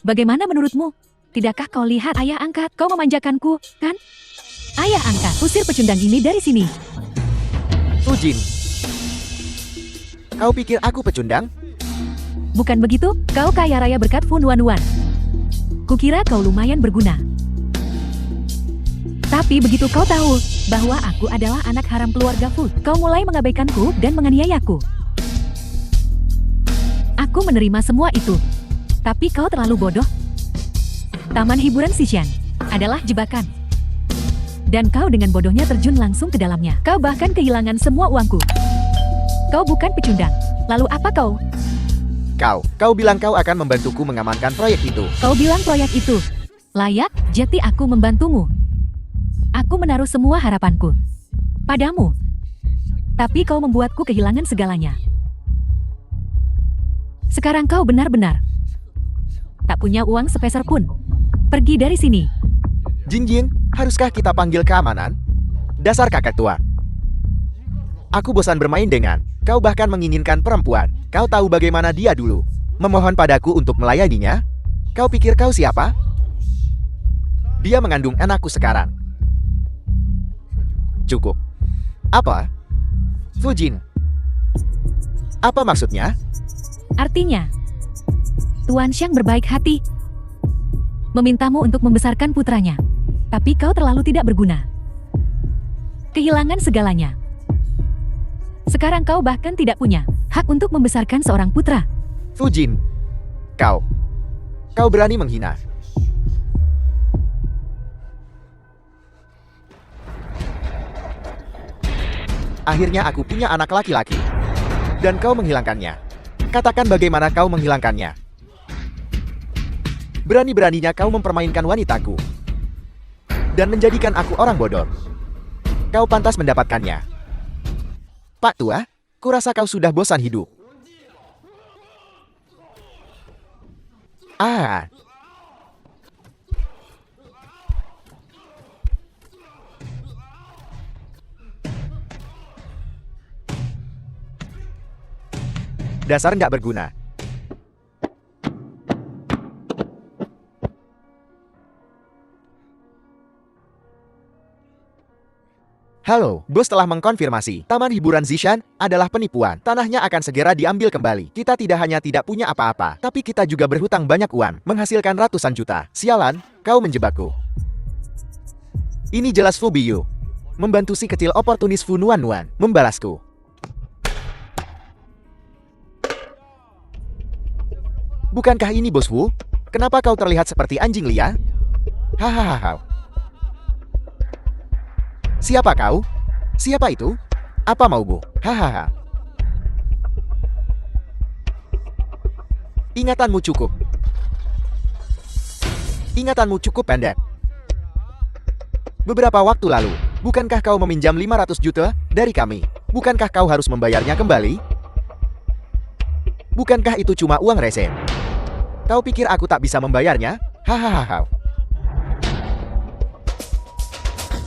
Bagaimana menurutmu? Tidakkah kau lihat ayah angkat? Kau memanjakanku, kan? Ayah angkat, usir pecundang ini dari sini. Fujin. Kau pikir aku pecundang? Bukan begitu? Kau kaya raya berkat Fu Nuan-Nuan. Kukira kau lumayan berguna. Tapi begitu kau tahu bahwa aku adalah anak haram keluarga Fu, kau mulai mengabaikanku dan menganiayaku. Aku menerima semua itu. Tapi kau terlalu bodoh. Taman hiburan Zishan adalah jebakan. Dan kau dengan bodohnya terjun langsung ke dalamnya. Kau bahkan kehilangan semua uangku. Kau bukan pecundang. Lalu apa kau? Kau bilang kau akan membantuku mengamankan proyek itu. Kau bilang proyek itu layak, jadi aku membantumu. Aku menaruh semua harapanku padamu. Tapi kau membuatku kehilangan segalanya. Sekarang kau benar-benar tak punya uang sepeser pun. Pergi dari sini. Jinjin, haruskah kita panggil keamanan? Dasar kakak tua. Aku bosan bermain dengan kau, bahkan menginginkan perempuan. Kau tahu bagaimana dia dulu memohon padaku untuk melayaninya? Kau pikir kau siapa? Dia mengandung anakku sekarang. Cukup. Apa? Fujin. Apa maksudnya? Artinya, Tuan Xiang berbaik hati memintamu untuk membesarkan putranya. Tapi kau terlalu tidak berguna. Kehilangan segalanya. Sekarang kau bahkan tidak punya hak untuk membesarkan seorang putra. Fujin. Kau berani menghina. Akhirnya aku punya anak laki-laki. Dan kau menghilangkannya. Katakan bagaimana kau menghilangkannya. Berani-beraninya kau mempermainkan wanitaku. Dan menjadikan aku orang bodoh. Kau pantas mendapatkannya. Pak Tua, kurasa kau sudah bosan hidup. Ah. Dasar nggak berguna. Halo, bos telah mengkonfirmasi. Taman hiburan Zishan adalah penipuan. Tanahnya akan segera diambil kembali. Kita tidak hanya tidak punya apa-apa, tapi kita juga berhutang banyak uang, menghasilkan ratusan juta. Sialan, kau menjebakku. Ini jelas Fu Biyu. Membantu si kecil oportunis Fu Nuan membalasku. Bukankah ini bos Wu? Kenapa kau terlihat seperti anjing liar? Hahaha. Siapa kau? Siapa itu? Apa maumu? Hahaha. Ingatanmu cukup. Ingatanmu cukup pendek. Beberapa waktu lalu, bukankah kau meminjam 500 juta dari kami? Bukankah kau harus membayarnya kembali? Bukankah itu cuma uang resen? Kau pikir aku tak bisa membayarnya? Hahaha.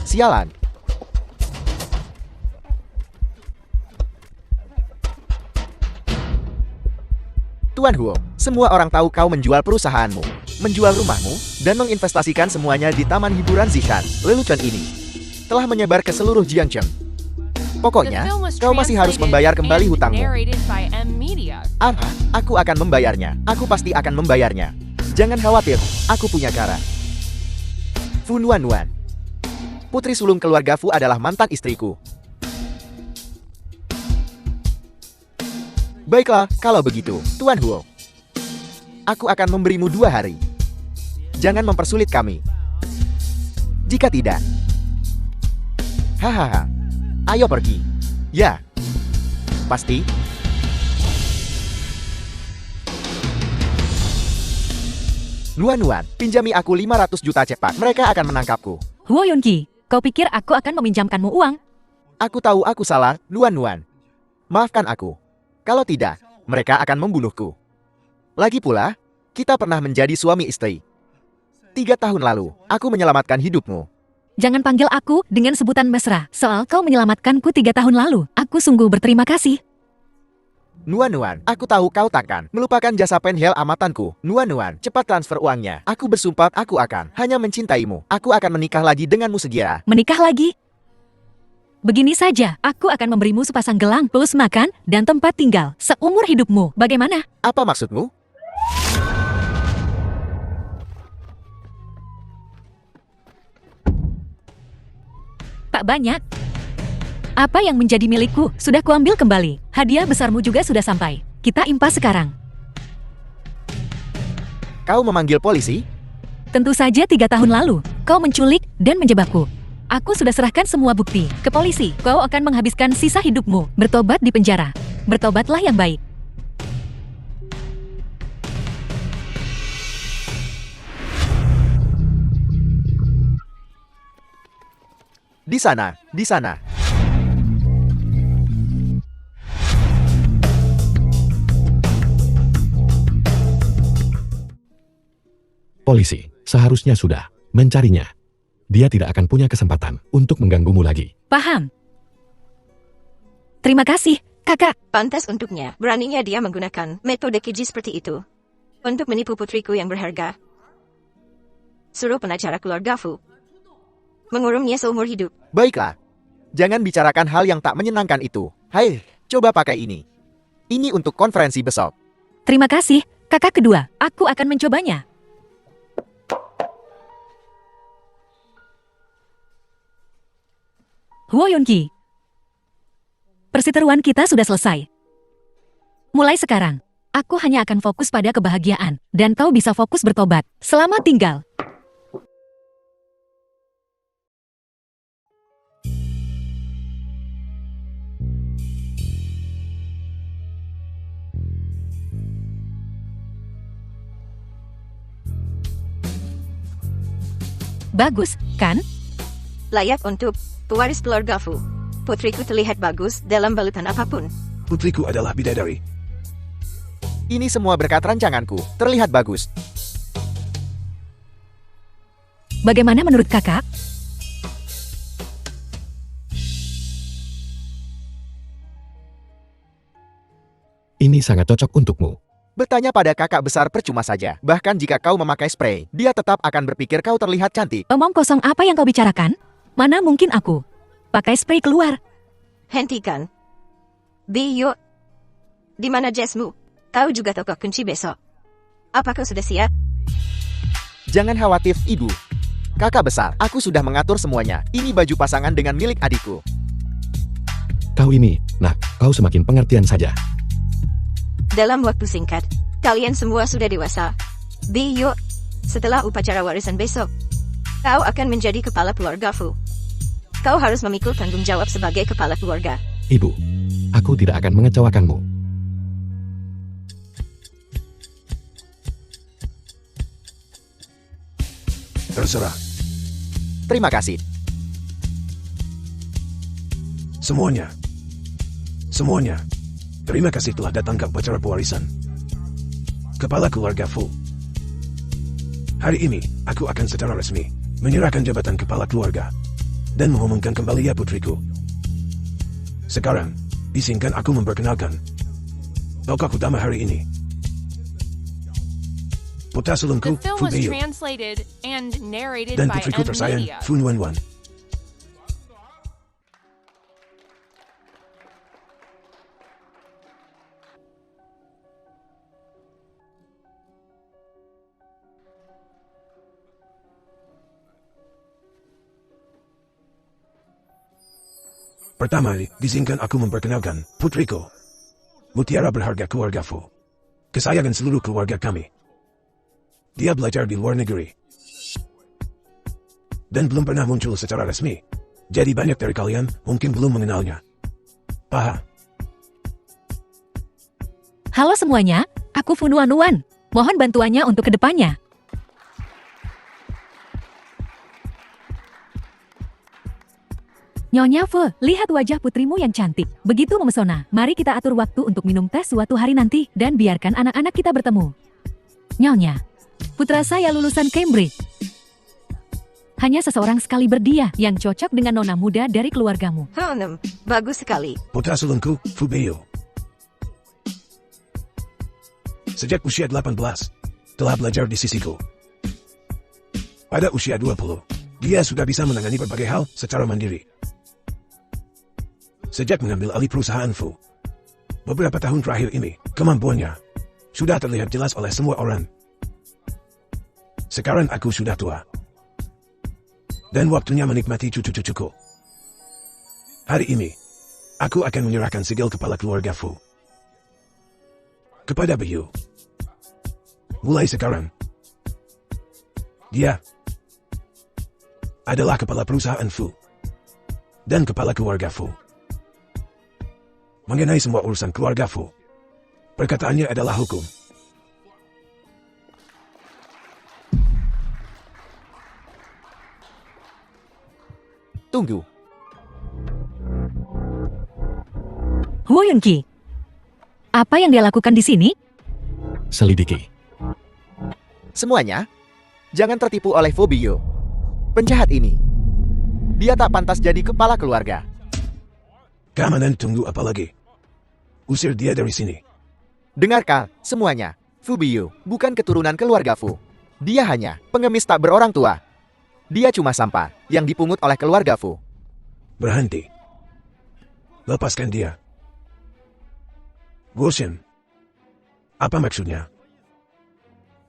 Sialan. Tuan Huo, semua orang tahu kau menjual perusahaanmu, menjual rumahmu, dan menginvestasikan semuanya di taman hiburan Zishan. Lelucon ini telah menyebar ke seluruh Jiangcheng. Pokoknya, kau masih harus membayar kembali hutangmu. Apa? Aku akan membayarnya. Aku pasti akan membayarnya. Jangan khawatir, aku punya cara. Fu Nuan. Putri sulung keluarga Fu adalah mantan istriku. Baiklah, kalau begitu, Tuan Huo. Aku akan memberimu 2 hari. Jangan mempersulit kami. Jika tidak, hahaha. Ayo pergi. Ya. Pasti. Nuan, pinjami aku 500 juta cepat. Mereka akan menangkapku. Huo Yunqi, kau pikir aku akan meminjamkanmu uang? Aku tahu aku salah, Nuan. Maafkan aku. Kalau tidak, mereka akan membunuhku. Lagi pula, kita pernah menjadi suami istri. 3 tahun lalu, aku menyelamatkan hidupmu. Jangan panggil aku dengan sebutan mesra, soal kau menyelamatkanku 3 tahun lalu. Aku sungguh berterima kasih. Nuan, aku tahu kau takkan melupakan jasa penhel amatanku. Nuan, cepat transfer uangnya. Aku bersumpah aku akan hanya mencintaimu. Aku akan menikah lagi denganmu segera. Menikah lagi? Begini saja, aku akan memberimu sepasang gelang plus makan dan tempat tinggal seumur hidupmu. Bagaimana? Apa maksudmu? Tak banyak. Apa yang menjadi milikku sudah kuambil kembali. Hadiah besarmu juga sudah sampai. Kita impas sekarang. Kau memanggil polisi? Tentu saja 3 tahun lalu, kau menculik dan menjebakku. Aku sudah serahkan semua bukti ke polisi. Kau akan menghabiskan sisa hidupmu bertobat di penjara. Bertobatlah yang baik. Di sana. Polisi seharusnya sudah mencarinya. Dia tidak akan punya kesempatan untuk mengganggumu lagi. Paham. Terima kasih, kakak. Pantas untuknya. Beraninya dia menggunakan metode keji seperti itu untuk menipu putriku yang berharga. Suruh pengacara keluarga Fu mengurungnya seumur hidup. Baiklah. Jangan bicarakan hal yang tak menyenangkan itu. Hai, coba pakai ini. Ini untuk konferensi besok. Terima kasih, kakak kedua. Aku akan mencobanya. Huo Yunqi, perseteruan kita sudah selesai. Mulai sekarang, aku hanya akan fokus pada kebahagiaan, dan kau bisa fokus bertobat. Selamat tinggal. Bagus, kan? Layak untuk pewaris keluarga Fu. Putriku terlihat bagus dalam balutan apapun. Putriku adalah bidadari. Ini semua berkat rancanganku. Terlihat bagus. Bagaimana menurut kakak? Ini sangat cocok untukmu. Bertanya pada kakak besar percuma saja. Bahkan jika kau memakai spray, dia tetap akan berpikir kau terlihat cantik. Omong kosong apa yang kau bicarakan? Mana mungkin aku? pakai spray keluar. Hentikan. Biyo. Di mana jasmu? Kau juga tokoh kunci besok. Apa kau sudah siap? Jangan khawatir, Ibu. Kakak besar, aku sudah mengatur semuanya. Ini baju pasangan dengan milik adikku. Kau ini, nak, kau semakin pengertian saja. Dalam waktu singkat, kalian semua sudah dewasa. Biyo. Setelah upacara warisan besok, kau akan menjadi kepala keluarga Fu. Kau harus memikul tanggung jawab sebagai kepala keluarga. Ibu, aku tidak akan mengecewakanmu. Terserah. Terima kasih. Semuanya. Terima kasih telah datang ke upacara pewarisan. Kepala keluarga Fu. Hari ini, aku akan secara resmi menyerahkan jabatan kepala keluarga dan mengumumkan kembali ya putriku. Sekarang, izinkan aku memperkenalkan tokoh utama hari ini. Putra sulungku, The film Fu was Biyu, translated and narrated dan by putriku tersayang, Media. Fu Nuanwan. Pertama, izinkan aku memperkenalkan putriku, mutiara berharga keluarga Fu. Kesayangan seluruh keluarga kami. Dia belajar di luar negeri dan belum pernah muncul secara resmi. Jadi banyak dari kalian mungkin belum mengenalnya. Paha. Halo semuanya, aku Fu Nuan. Mohon bantuannya untuk kedepannya. Nyonya Fu, lihat wajah putrimu yang cantik. Begitu memesona. Mari kita atur waktu untuk minum teh suatu hari nanti dan biarkan anak-anak kita bertemu. Nyonya, putra saya lulusan Cambridge. Hanya seseorang sekali berdia yang cocok dengan nona muda dari keluargamu. Bagus sekali. Putra sulungku, Fu Biyu. Sejak usia 18, telah belajar di sisiku. Pada usia 20, dia sudah bisa menangani berbagai hal secara mandiri. Sejak mengambil alih perusahaan Fu, beberapa tahun terakhir ini, kemampuannya sudah terlihat jelas oleh semua orang. Sekarang aku sudah tua, dan waktunya menikmati cucu-cucuku. Hari ini, aku akan menyerahkan segel kepala keluarga Fu kepada Biyu. Mulai sekarang, dia adalah kepala perusahaan Fu dan kepala keluarga Fu. Mengenai semua urusan keluarga Fu, perkataannya adalah hukum. Tunggu. Huo Yunqi, apa yang dia lakukan di sini? Selidiki. Semuanya, jangan tertipu oleh Fu Biyu. Penjahat ini. Dia tak pantas jadi kepala keluarga. Keamanan tunggu apa lagi? Usir dia dari sini. Dengarkan, semuanya. Fu Biyu bukan keturunan keluarga Fu. Dia hanya pengemis tak berorang tua. Dia cuma sampah yang dipungut oleh keluarga Fu. Berhenti. Lepaskan dia. Guoshen. Apa maksudnya?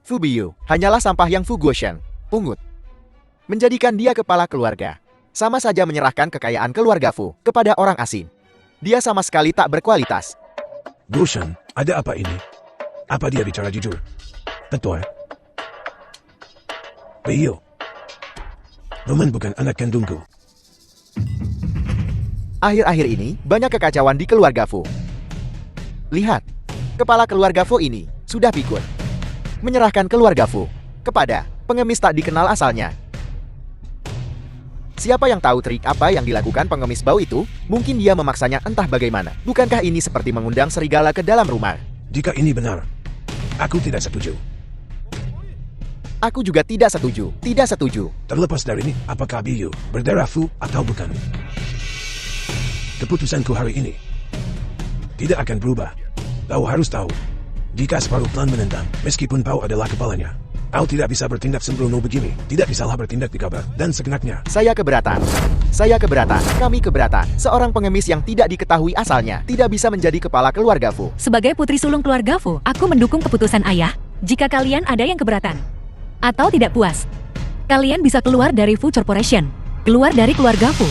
Fu Biyu hanyalah sampah yang Fu Guoshen pungut. Menjadikan dia kepala keluarga, sama saja menyerahkan kekayaan keluarga Fu kepada orang asing. Dia sama sekali tak berkualitas. Guoshen, ada apa ini? Apa dia bicara jujur? Tetua. Biyu. Roman bukan anak kandungku. Akhir-akhir ini, banyak kekacauan di keluarga Fu. Lihat, kepala keluarga Fu ini sudah pikun. Menyerahkan keluarga Fu kepada pengemis tak dikenal asalnya. Siapa yang tahu trik apa yang dilakukan pengemis bau itu? Mungkin dia memaksanya entah bagaimana. Bukankah ini seperti mengundang serigala ke dalam rumah? Jika ini benar, aku tidak setuju. Aku juga tidak setuju. Tidak setuju. Terlepas dari ini, apakah Biyu berdarah Fu atau bukan? Keputusanku hari ini tidak akan berubah. Kau harus tahu, jika separuh klan menentang, meskipun Pao adalah kepalanya, Kau tidak bisa bertindak sembrono begini. Tidak bisalah bertindak di kabar dan segenapnya. Saya keberatan. Saya keberatan. Kami keberatan. Seorang pengemis yang tidak diketahui asalnya tidak bisa menjadi kepala keluarga Fu. Sebagai putri sulung keluarga Fu, aku mendukung keputusan ayah. Jika kalian ada yang keberatan atau tidak puas, kalian bisa keluar dari Fu Corporation. Keluar dari keluarga Fu.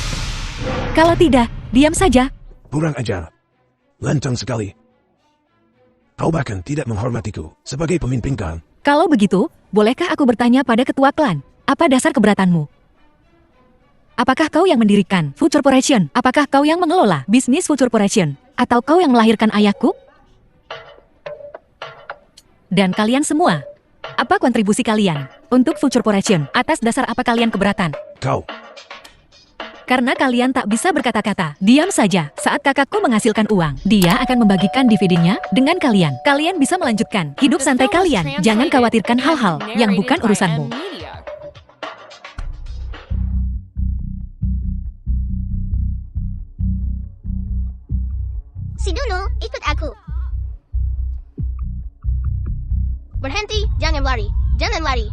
Kalau tidak, diam saja. Kurang ajar. Lancang sekali. Kau bahkan tidak menghormatiku sebagai pemimpin klan. Kalau begitu, bolehkah aku bertanya pada ketua klan? Apa dasar keberatanmu? Apakah kau yang mendirikan Fu Corporation? Apakah kau yang mengelola bisnis Fu Corporation? Atau kau yang melahirkan ayahku? Dan kalian semua, apa kontribusi kalian untuk Fu Corporation? Atas dasar apa kalian keberatan? Kau. Karena kalian tak bisa berkata-kata. Diam saja. Saat kakakku menghasilkan uang, dia akan membagikan dividennya dengan kalian. Kalian bisa melanjutkan hidup The santai film was kalian. Jangan translated khawatirkan and hal-hal yang narrated bukan by urusanmu. M Media. Si Nunu, ikut aku. Berhenti, jangan lari. Jangan lari.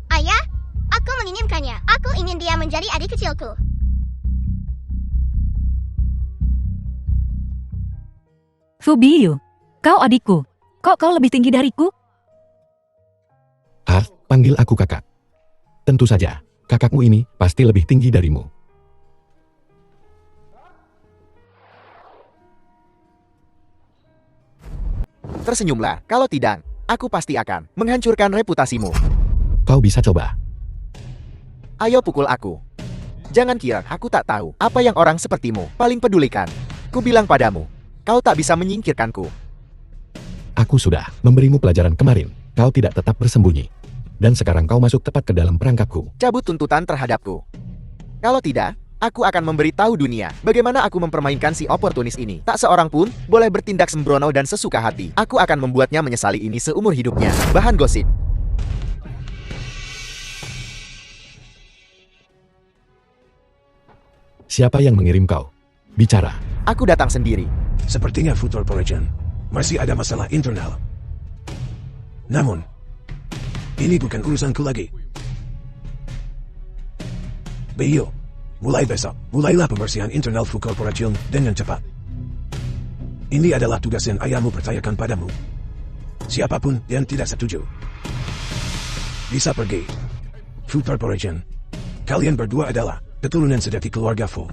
Ayah, aku menginginkannya. Aku ingin dia menjadi adik kecilku. Fu Biyu, kau adikku. Kok kau lebih tinggi dariku? Art, panggil aku kakak. Tentu saja, kakakmu ini pasti lebih tinggi darimu. Tersenyumlah. Kalau tidak, aku pasti akan menghancurkan reputasimu. Kau bisa coba. Ayo pukul aku. Jangan kira aku tak tahu apa yang orang sepertimu paling pedulikan. Ku bilang padamu, kau tak bisa menyingkirkanku. Aku sudah memberimu pelajaran kemarin. Kau tidak tetap bersembunyi. Dan sekarang kau masuk tepat ke dalam perangkapku. Cabut tuntutan terhadapku. Kalau tidak, aku akan memberitahu dunia bagaimana aku mempermainkan si oportunis ini. Tak seorang pun boleh bertindak sembrono dan sesuka hati. Aku akan membuatnya menyesali ini seumur hidupnya. Bahan gosip. Siapa yang mengirim kau? Bicara. Aku datang sendiri. Sepertinya Fu Corporation masih ada masalah internal. Namun, ini bukan urusanku lagi. Beyo, mulai besok, mulailah pembersihan internal Fu Corporation dengan cepat. Ini adalah tugas yang ayahmu percayakan padamu. Siapapun yang tidak setuju bisa pergi. Fu Corporation, kalian berdua adalah keturunan sejati keluarga Fu.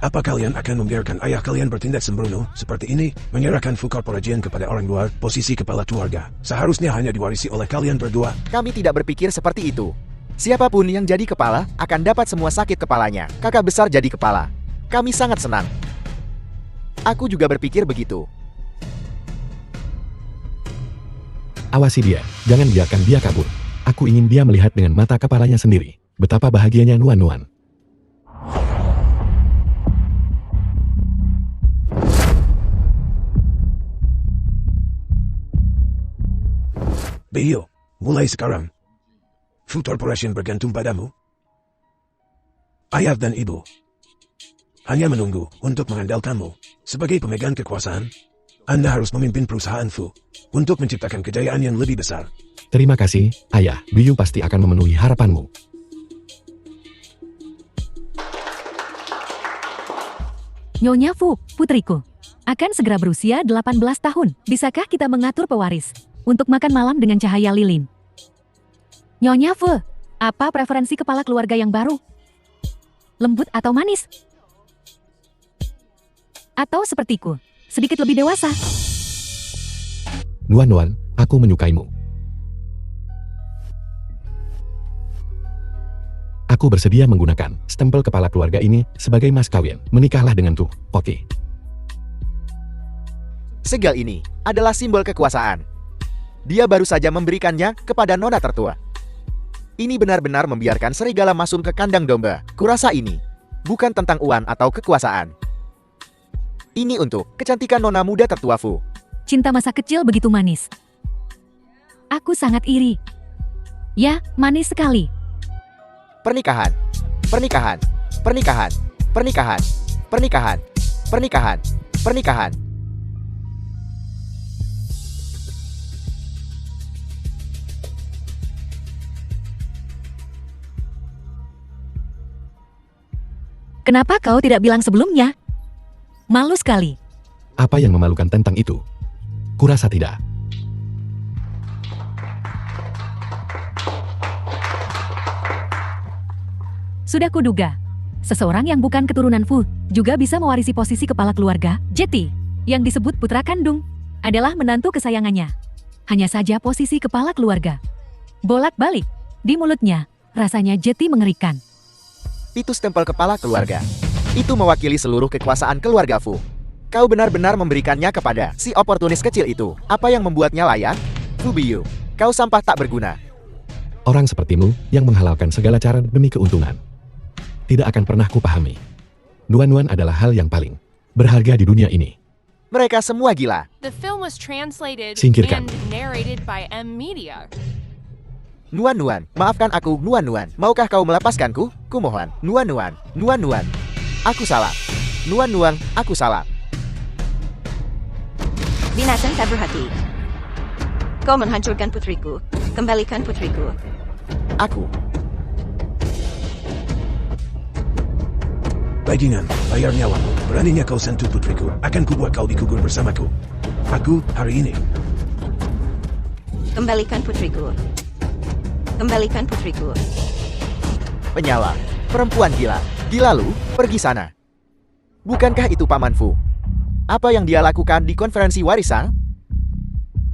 Apa kalian akan membiarkan ayah kalian bertindak sembrono seperti ini? Menyerahkan Fu Corporation kepada orang luar, posisi kepala keluarga seharusnya hanya diwarisi oleh kalian berdua. Kami tidak berpikir seperti itu. Siapapun yang jadi kepala akan dapat semua sakit kepalanya. Kakak besar jadi kepala. Kami sangat senang. Aku juga berpikir begitu. Awasi dia, jangan biarkan dia kabur. Aku ingin dia melihat dengan mata kepalanya sendiri. Betapa bahagianya Nuan-Nuan. Beyo, mulai sekarang Fu Corporation bergantung padamu. Ayah dan ibu hanya menunggu untuk mengandalkanmu. Sebagai pemegang kekuasaan, Anda harus memimpin perusahaan Fu untuk menciptakan kejayaan yang lebih besar. Terima kasih, ayah. Biyu pasti akan memenuhi harapanmu. Nyonya Fu, putriku, akan segera berusia 18 tahun. Bisakah kita mengatur pewaris untuk makan malam dengan cahaya lilin? Nyonya Fu, apa preferensi kepala keluarga yang baru? Lembut atau manis? Atau sepertiku, sedikit lebih dewasa? Nuan-Nuan, aku menyukaimu. Aku bersedia menggunakan stempel kepala keluarga ini sebagai mas kawin. Menikahlah dengan tuh, oke. Segel ini adalah simbol kekuasaan. Dia baru saja memberikannya kepada nona tertua. Ini benar-benar membiarkan serigala masuk ke kandang domba. Kurasa ini bukan tentang uang atau kekuasaan. Ini untuk kecantikan nona muda tertua Fu. Cinta masa kecil begitu manis. Aku sangat iri. Ya, manis sekali. Pernikahan, pernikahan, pernikahan, pernikahan, pernikahan, pernikahan, pernikahan. Kenapa kau tidak bilang sebelumnya? Malu sekali. Apa yang memalukan tentang itu? Kurasa tidak. Sudah kuduga. Seseorang yang bukan keturunan Fu juga bisa mewarisi posisi kepala keluarga. Jeti, yang disebut putra kandung, adalah menantu kesayangannya. Hanya saja posisi kepala keluarga. Bolak-balik, di mulutnya, rasanya Jeti mengerikan. Itu stempel kepala keluarga. Itu mewakili seluruh kekuasaan keluarga Fu. Kau benar-benar memberikannya kepada si oportunis kecil itu. Apa yang membuatnya layak? Fu Biyu, kau sampah tak berguna. Orang sepertimu yang menghalalkan segala cara demi keuntungan. Tidak akan pernah kupahami. Nuan-nuan adalah hal yang paling berharga di dunia ini. Mereka semua gila. The film was translated Singkirkan. and narrated by M Media. Nuan-nuan, maafkan aku, Nuan-nuan. Maukah kau melepaskanku? Kumohon. Nuan-nuan, Nuan-nuan. Aku salah. Nuan-nuan, aku salah. Binatang tak berhati. Kau menghancurkan putriku. Kembalikan putriku. Aku. Bajingan, bayar nyawamu. Beraninya kau sentuh putriku. Akan kubuat kau dikubur bersamaku. Aku, hari ini. Kembalikan putriku. Kembalikan putriku. Penyala. Perempuan gila. Gila lu, pergi sana. Bukankah itu Paman Fu? Apa yang dia lakukan di konferensi warisan?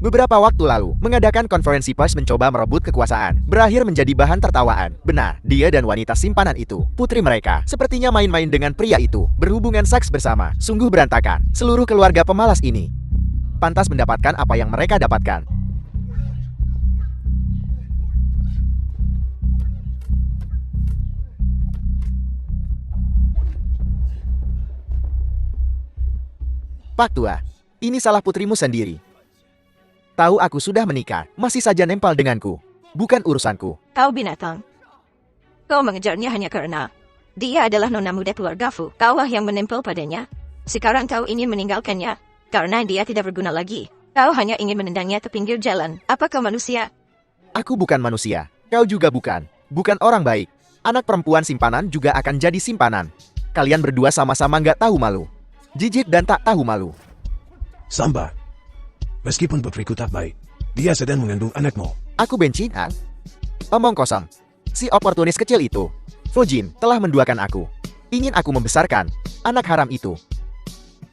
Beberapa waktu lalu, mengadakan konferensi pers mencoba merebut kekuasaan, berakhir menjadi bahan tertawaan. Benar, dia dan wanita simpanan itu, putri mereka, sepertinya main-main dengan pria itu, berhubungan seks bersama, sungguh berantakan. Seluruh keluarga pemalas ini pantas mendapatkan apa yang mereka dapatkan. Pak Tua, ini salah putrimu sendiri. Tahu aku sudah menikah, masih saja nempel denganku. Bukan urusanku. Kau binatang. Kau mengejarnya hanya karena dia adalah nona muda keluarga Fu. Kaulah yang menempel padanya. Sekarang kau ingin meninggalkannya karena dia tidak berguna lagi. Kau hanya ingin menendangnya ke pinggir jalan. Apa kau manusia? Aku bukan manusia. Kau juga bukan. Bukan orang baik. Anak perempuan simpanan juga akan jadi simpanan. Kalian berdua sama-sama nggak tahu malu. Jijik dan tak tahu malu. Samba. Meskipun putriku tak baik, dia sedang mengandung anakmu. Aku benci, kan? Omong kosong. Si oportunis kecil itu, Fujin, telah menduakan aku. Ingin aku membesarkan anak haram itu.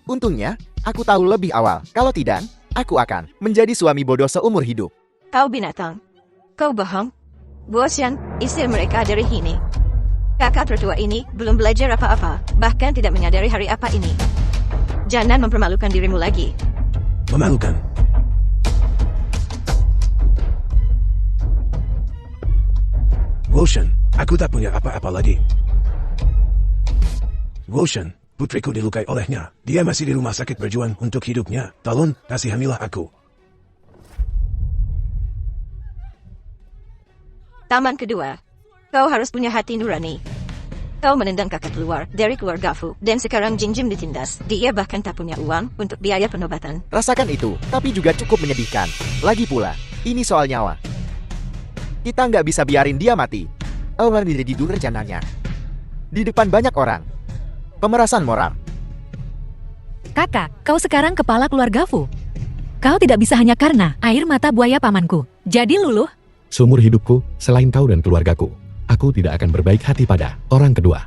Untungnya, aku tahu lebih awal. Kalau tidak, aku akan menjadi suami bodoh seumur hidup. Kau binatang. Kau bohong. Bosan, istri mereka dari sini. Kakak tertua ini belum belajar apa-apa, bahkan tidak menyadari hari apa ini. Jangan mempermalukan dirimu lagi. Memalukan. Woshan, aku tak punya apa-apa lagi. Woshan, putriku dilukai olehnya. Dia masih di rumah sakit berjuang untuk hidupnya. Tolong, kasihanilah aku. Taman kedua. Kau harus punya hati nurani. Kau menendang kakak keluar dari keluarga Fu, dan sekarang Jingjim ditindas. Dia bahkan tak punya uang untuk biaya pengobatan. Rasakan itu, tapi juga cukup menyedihkan. Lagi pula, ini soal nyawa. Kita nggak bisa biarin dia mati. Allah diri dulu rencananya. Di depan banyak orang. Pemerasan moral. Kakak, kau sekarang kepala keluarga Fu. Kau tidak bisa hanya karena air mata buaya pamanku. Jadi luluh. Seumur hidupku, selain kau dan keluargaku, aku tidak akan berbaik hati pada orang kedua.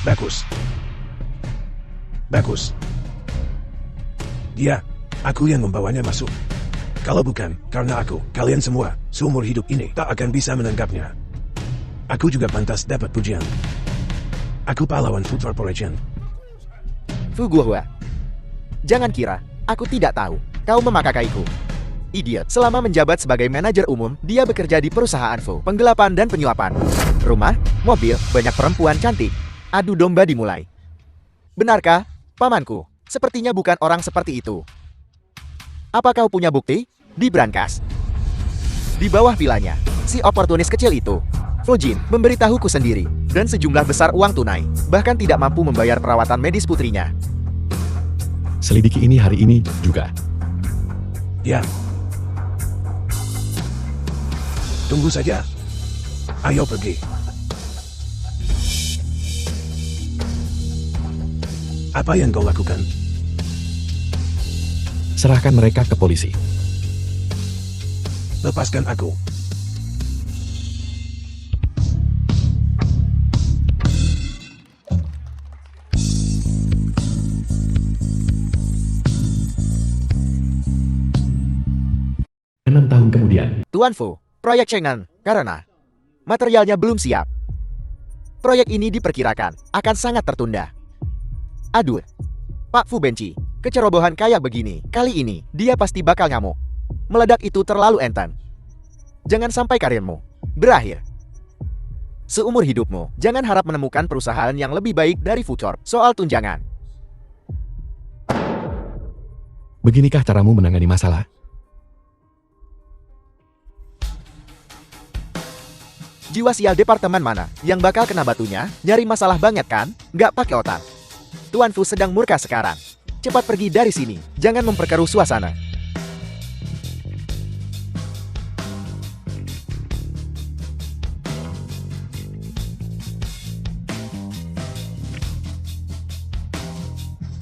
Bagus. Bagus. Dia, aku yang membawanya masuk. Kalau bukan, karena aku, kalian semua, seumur hidup ini, tak akan bisa menangkapnya. Aku juga pantas dapat pujian. Aku pahlawan Food Corporation. Fu Guohua. Jangan kira, aku tidak tahu. Kau memakaiku. Idiot. Selama menjabat sebagai manajer umum, dia bekerja di perusahaan Fu. Penggelapan dan penyuapan. Rumah, mobil, banyak perempuan cantik. Adu domba dimulai. Benarkah, pamanku? Sepertinya bukan orang seperti itu. Apa kau punya bukti? Di brankas. Di bawah vilanya, si oportunis kecil itu, Fujin, memberitahuku sendiri, dan sejumlah besar uang tunai, bahkan tidak mampu membayar perawatan medis putrinya. Selidiki ini hari ini juga. Ya. Tunggu saja. Ayo pergi. Apa yang kau lakukan? Serahkan mereka ke polisi. Lepaskan aku. Enam tahun kemudian, Tuan Fu, proyek Cheng'an, karena materialnya belum siap. Proyek ini diperkirakan akan sangat tertunda. Aduh, Pak Fu benci, kecerobohan kayak begini. Kali ini, dia pasti bakal ngamuk. Meledak itu terlalu enteng. Jangan sampai karirmu berakhir. Seumur hidupmu, jangan harap menemukan perusahaan yang lebih baik dari Future soal tunjangan. beginikah caramu menangani masalah? Jiwa sial departemen mana yang bakal kena batunya? Nyari masalah banget kan? Nggak pakai otak. Tuan Fu sedang murka sekarang. Cepat pergi dari sini. Jangan memperkeruh suasana.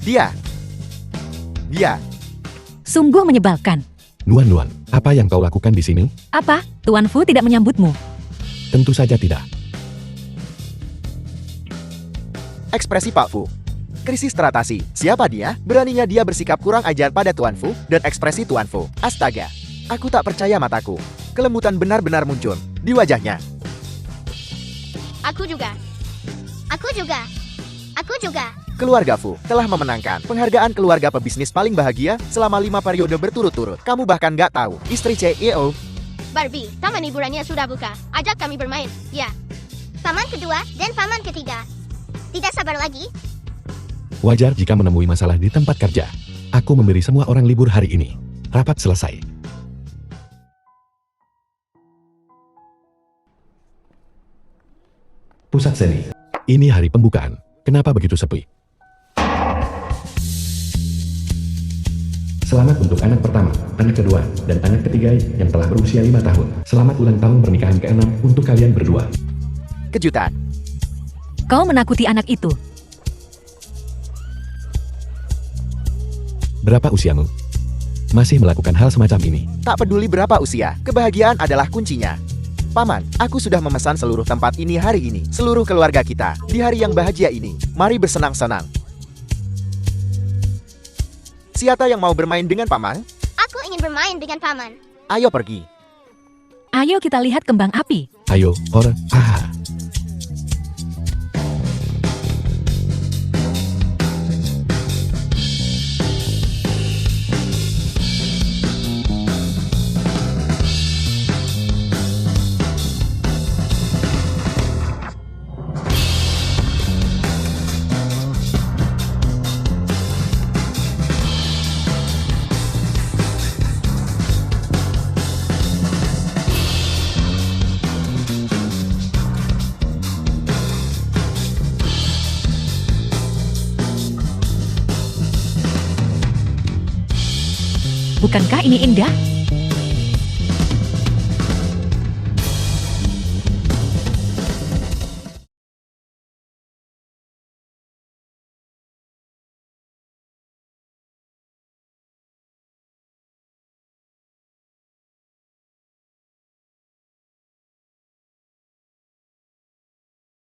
Dia. Sungguh menyebalkan. Nuan, apa yang kau lakukan di sini? Apa? Tuan Fu tidak menyambutmu? Tentu saja tidak. Ekspresi Pak Fu. Krisis teratasi. Siapa dia? Beraninya dia bersikap kurang ajar pada Tuan Fu dan ekspresi Tuan Fu. Astaga. Aku tak percaya mataku. Kelembutan benar-benar muncul di wajahnya. Aku juga. Aku juga. Aku juga. Keluarga Fu telah memenangkan penghargaan keluarga pebisnis paling bahagia selama 5 periode berturut-turut. Kamu bahkan nggak tahu, istri CEO. Barbie, taman hiburannya sudah buka. Ajak kami bermain. Ya. Paman kedua dan paman ketiga. Tidak sabar lagi. Wajar jika menemui masalah di tempat kerja. Aku memberi semua orang libur hari ini. Rapat selesai. Pusat seni. Ini hari pembukaan. Kenapa begitu sepi? Selamat untuk anak pertama, anak kedua, dan anak ketiga yang telah berusia 5 tahun. Selamat ulang tahun pernikahan ke-6 untuk kalian berdua. Kejutan. Kau menakuti anak itu. Berapa usiamu? Masih melakukan hal semacam ini? Tak peduli berapa usia, kebahagiaan adalah kuncinya. Paman, aku sudah memesan seluruh tempat ini hari ini. Seluruh keluarga kita, di hari yang bahagia ini. Mari bersenang-senang. Siapa yang mau bermain dengan paman? Aku ingin bermain dengan paman. Ayo pergi. Ayo kita lihat kembang api. Ayo, orang. Bukankah ini indah?